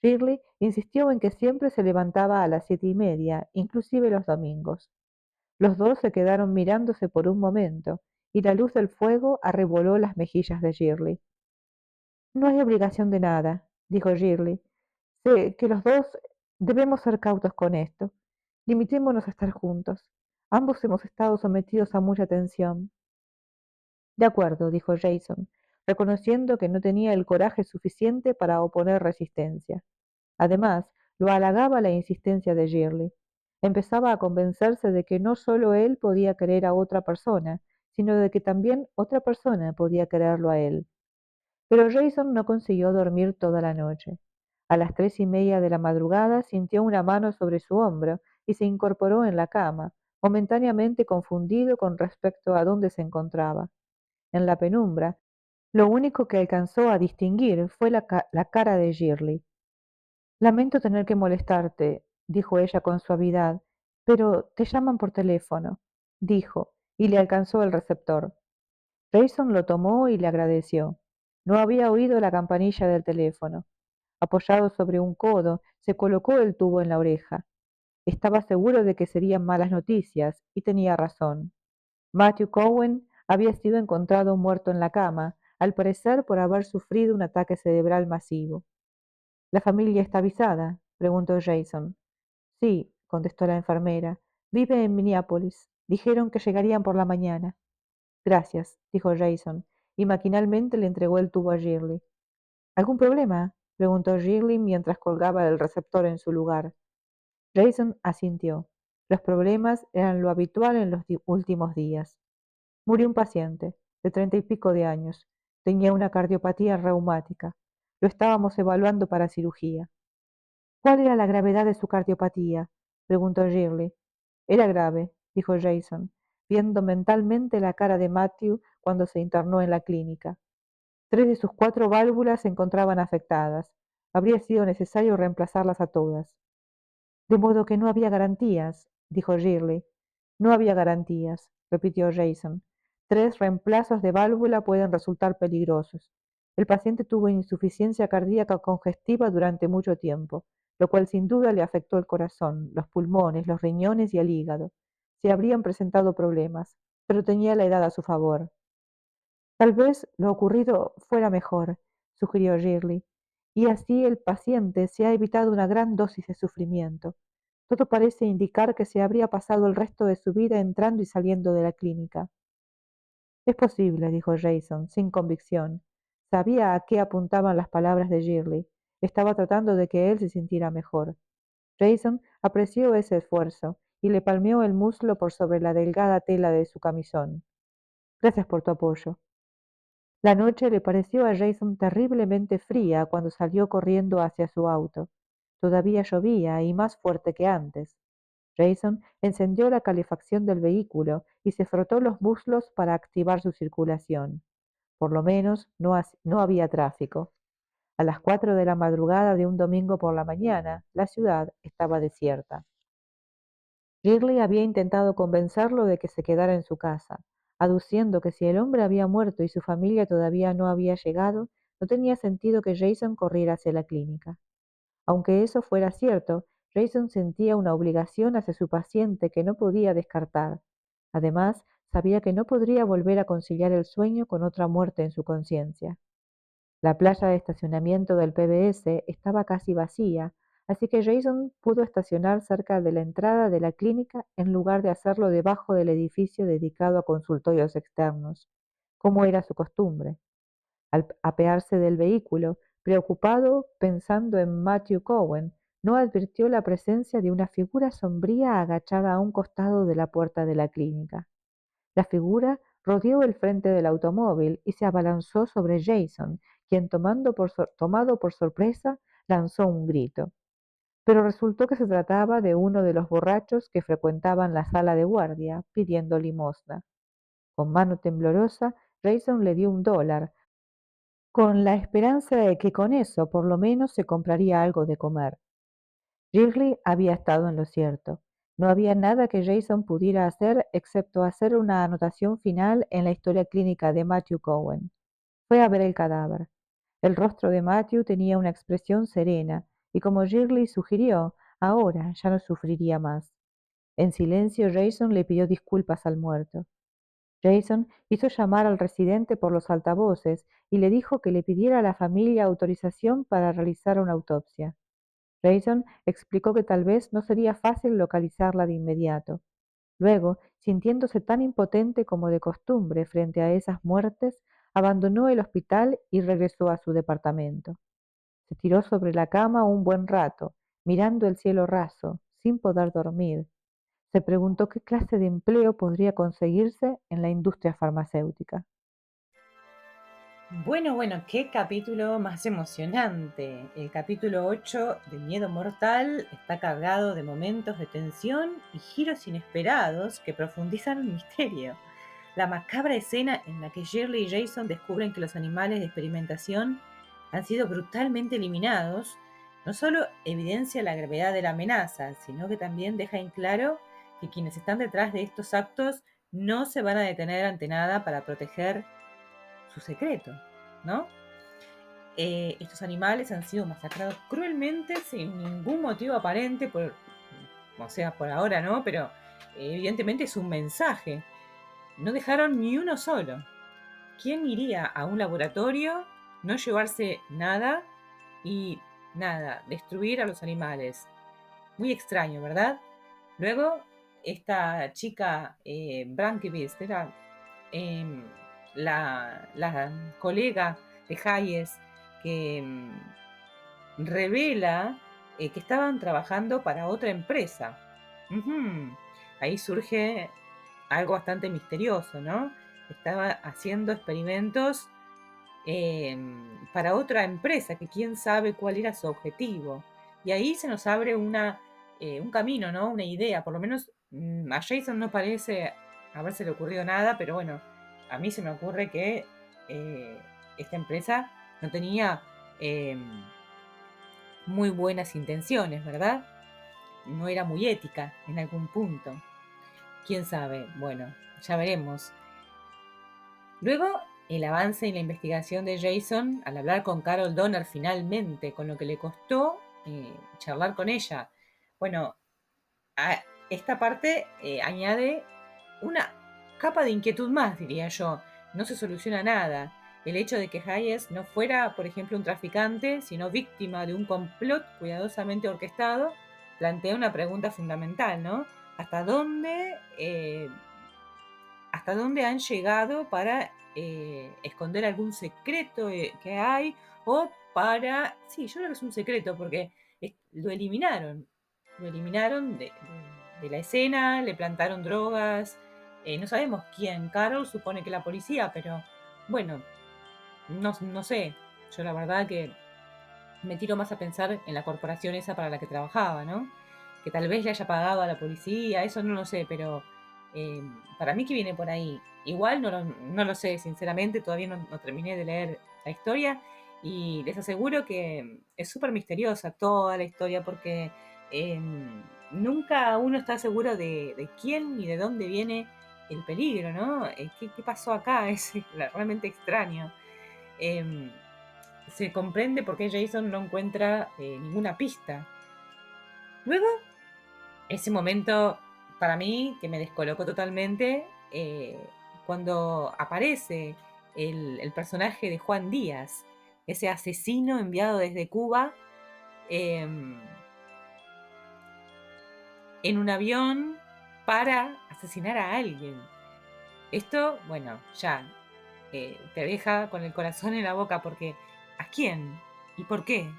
Shirley insistió en que siempre se levantaba a las 7:30, inclusive los domingos. Los dos se quedaron mirándose por un momento, y la luz del fuego arreboló las mejillas de Shirley. No hay obligación de nada, dijo Shirley. Sé que los dos debemos ser cautos con esto. Limitémonos a estar juntos. Ambos hemos estado sometidos a mucha tensión. De acuerdo, dijo Jason, reconociendo que no tenía el coraje suficiente para oponer resistencia. Además, lo halagaba la insistencia de Shirley. Empezaba a convencerse de que no solo él podía querer a otra persona, sino de que también otra persona podía quererlo a él. Pero Jason no consiguió dormir toda la noche. A las 3:30 de la madrugada sintió una mano sobre su hombro y se incorporó en la cama, momentáneamente confundido con respecto a dónde se encontraba. En la penumbra, lo único que alcanzó a distinguir fue la cara de Shirley. Lamento tener que molestarte, dijo ella con suavidad, pero te llaman por teléfono, dijo, y le alcanzó el receptor. Grayson lo tomó y le agradeció. No había oído la campanilla del teléfono. Apoyado sobre un codo, se colocó el tubo en la oreja. Estaba seguro de que serían malas noticias, y tenía razón. Matthew Cowen había sido encontrado muerto en la cama, al parecer por haber sufrido un ataque cerebral masivo. ¿La familia está avisada?, preguntó Jason. Sí, contestó la enfermera. Vive en Minneapolis. Dijeron que llegarían por la mañana. Gracias, dijo Jason, y maquinalmente le entregó el tubo a Shirley. ¿Algún problema?, preguntó Shirley mientras colgaba el receptor en su lugar. Jason asintió. Los problemas eran lo habitual en los últimos días. Murió un paciente, de 30 y pico de años. Tenía una cardiopatía reumática. Lo estábamos evaluando para cirugía. ¿Cuál era la gravedad de su cardiopatía?, preguntó Shirley. Era grave, dijo Jason, viendo mentalmente la cara de Matthew cuando se internó en la clínica. 3 de sus 4 válvulas se encontraban afectadas. Habría sido necesario reemplazarlas a todas. De modo que no había garantías, dijo Shirley. No había garantías, repitió Jason. 3 reemplazos de válvula pueden resultar peligrosos. El paciente tuvo insuficiencia cardíaca congestiva durante mucho tiempo, lo cual sin duda le afectó el corazón, los pulmones, los riñones y el hígado. Se habrían presentado problemas, pero tenía la edad a su favor. Tal vez lo ocurrido fuera mejor, sugirió Shirley, y así el paciente se ha evitado una gran dosis de sufrimiento. Todo parece indicar que se habría pasado el resto de su vida entrando y saliendo de la clínica. Es posible, dijo Jason, sin convicción. Sabía a qué apuntaban las palabras de Shirley. Estaba tratando de que él se sintiera mejor. Jason apreció ese esfuerzo y le palmeó el muslo por sobre la delgada tela de su camisón. Gracias por tu apoyo. La noche le pareció a Jason terriblemente fría cuando salió corriendo hacia su auto. Todavía llovía y más fuerte que antes. Jason encendió la calefacción del vehículo y se frotó los muslos para activar su circulación. Por lo menos no había tráfico. A las 4 de la madrugada de un domingo por la mañana, la ciudad estaba desierta. Shirley había intentado convencerlo de que se quedara en su casa, aduciendo que si el hombre había muerto y su familia todavía no había llegado, no tenía sentido que Jason corriera hacia la clínica. Aunque eso fuera cierto, Jason sentía una obligación hacia su paciente que no podía descartar. Además, sabía que no podría volver a conciliar el sueño con otra muerte en su conciencia. La playa de estacionamiento del PBS estaba casi vacía, así que Jason pudo estacionar cerca de la entrada de la clínica en lugar de hacerlo debajo del edificio dedicado a consultorios externos, como era su costumbre. Al apearse del vehículo, preocupado, pensando en Matthew Cowen, no advirtió la presencia de una figura sombría agachada a un costado de la puerta de la clínica. La figura rodeó el frente del automóvil y se abalanzó sobre Jason, quien tomado por sorpresa, lanzó un grito. Pero resultó que se trataba de uno de los borrachos que frecuentaban la sala de guardia, pidiendo limosna. Con mano temblorosa, Jason le dio $1, con la esperanza de que con eso por lo menos se compraría algo de comer. Shirley había estado en lo cierto. No había nada que Jason pudiera hacer excepto hacer una anotación final en la historia clínica de Matthew Cowen. Fue a ver el cadáver. El rostro de Matthew tenía una expresión serena, y como Shirley sugirió, ahora ya no sufriría más. En silencio Jason le pidió disculpas al muerto. Jason hizo llamar al residente por los altavoces y le dijo que le pidiera a la familia autorización para realizar una autopsia. Jason explicó que tal vez no sería fácil localizarla de inmediato. Luego, sintiéndose tan impotente como de costumbre frente a esas muertes, abandonó el hospital y regresó a su departamento. Se tiró sobre la cama un buen rato, mirando el cielo raso, sin poder dormir. Se preguntó qué clase de empleo podría conseguirse en la industria farmacéutica. Bueno, qué capítulo más emocionante. El capítulo 8 de Miedo Mortal está cargado de momentos de tensión y giros inesperados que profundizan el misterio. La macabra escena en la que Shirley y Jason descubren que los animales de experimentación han sido brutalmente eliminados no solo evidencia la gravedad de la amenaza, sino que también deja en claro que quienes están detrás de estos actos no se van a detener ante nada para proteger su secreto, ¿no? Estos animales han sido masacrados cruelmente sin ningún motivo aparente, o sea, por ahora no, pero evidentemente es un mensaje. No dejaron ni uno solo. ¿Quién iría a un laboratorio, no llevarse nada y nada, destruir a los animales? Muy extraño, ¿verdad? Luego, esta chica, Branquebist, era em, la colega de Hayes que revela que estaban trabajando para otra empresa. Ujú. Ahí surge algo bastante misterioso, ¿no? Estaba haciendo experimentos para otra empresa, que quién sabe cuál era su objetivo. Y ahí se nos abre un camino, ¿no? Una idea. Por lo menos a Jason no parece habérsele ocurrido nada, pero bueno, a mí se me ocurre que esta empresa no tenía muy buenas intenciones, ¿verdad? No era muy ética en algún punto. ¿Quién sabe? Bueno, ya veremos. Luego, el avance en la investigación de Jason al hablar con Carol Donner finalmente, con lo que le costó charlar con ella. Bueno, a esta parte añade una capa de inquietud más, diría yo. No se soluciona nada. El hecho de que Hayes no fuera, por ejemplo, un traficante, sino víctima de un complot cuidadosamente orquestado, plantea una pregunta fundamental, ¿no? ¿Hasta dónde han llegado para esconder algún secreto que hay? O para... Sí, yo creo que es un secreto porque lo eliminaron. Lo eliminaron de la escena, le plantaron drogas. No sabemos quién. Carol supone que la policía, pero bueno, no sé. Yo la verdad que me tiro más a pensar en la corporación esa para la que trabajaba, ¿no? Que tal vez le haya pagado a la policía, eso no lo sé, pero eh, para mí que viene por ahí. Igual no lo sé, sinceramente, todavía no terminé de leer la historia y les aseguro que es súper misteriosa toda la historia porque eh, nunca uno está seguro de quién ni de dónde viene el peligro, ¿no? ¿Qué pasó acá? Es realmente extraño. Eh, Se comprende por qué Jason no encuentra ninguna pista. Luego, ese momento para mí que me descolocó totalmente, cuando aparece el personaje de Juan Díaz, ese asesino enviado desde Cuba eh, en un avión para asesinar a alguien. Esto, bueno, ya te deja con el corazón en la boca porque ¿a quién? ¿Y por qué?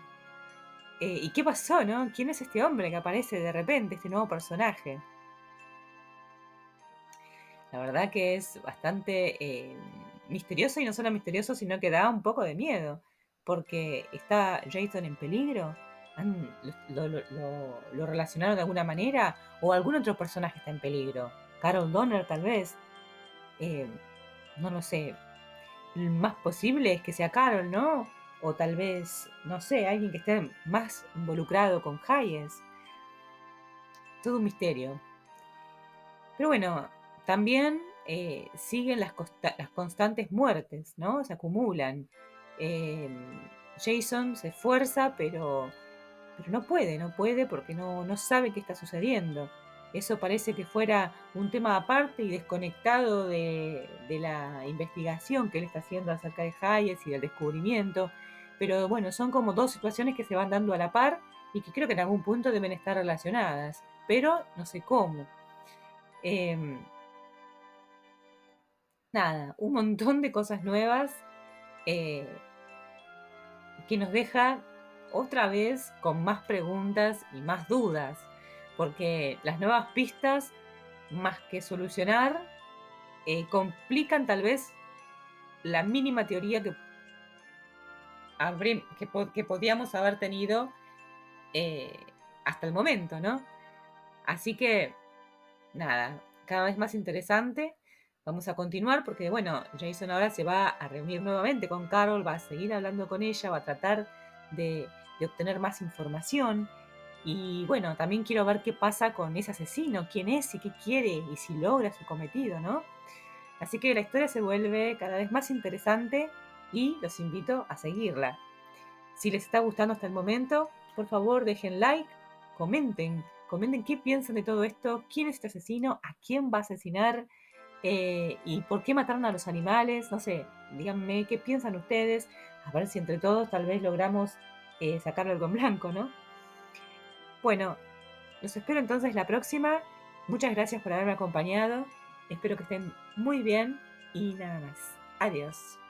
¿Y qué pasó, no? ¿Quién es este hombre que aparece de repente, este nuevo personaje? La verdad que es bastante misterioso y no solo misterioso, sino que da un poco de miedo, porque está Jason en peligro. ¿Lo relacionaron de alguna manera? ¿O algún otro personaje está en peligro? ¿Carol Donner tal vez? Eh, no lo sé. Lo más posible es que sea Carol, ¿no? O tal vez, no sé, alguien que esté más involucrado con Hayes. Todo un misterio. Pero bueno, también siguen las constantes muertes, ¿no? Se acumulan. Eh, Jason se esfuerza, pero no puede porque no sabe qué está sucediendo. Eso parece que fuera un tema aparte y desconectado de la investigación que él está haciendo acerca de Hayes y del descubrimiento. Pero bueno, son como dos situaciones que se van dando a la par y que creo que en algún punto deben estar relacionadas, pero no sé cómo. Eh, Nada, un montón de cosas nuevas eh, que nos deja otra vez con más preguntas y más dudas, porque las nuevas pistas más que solucionar, complican tal vez la mínima teoría que podíamos haber tenido hasta el momento, ¿no? Así que, nada, cada vez más interesante. Vamos a continuar porque, bueno, Jason ahora se va a reunir nuevamente con Carol, va a seguir hablando con ella, va a tratar de obtener más información. Y bueno, también quiero ver qué pasa con ese asesino, quién es y qué quiere y si logra su cometido, ¿no? Así que la historia se vuelve cada vez más interesante y los invito a seguirla. Si les está gustando hasta el momento, por favor dejen like, comenten qué piensan de todo esto, quién es este asesino, a quién va a asesinar y por qué mataron a los animales, no sé, díganme qué piensan ustedes, a ver si entre todos tal vez logramos sacarlo algo en blanco, ¿no? Bueno, los espero entonces la próxima. Muchas gracias por haberme acompañado. Espero que estén muy bien y nada más. Adiós.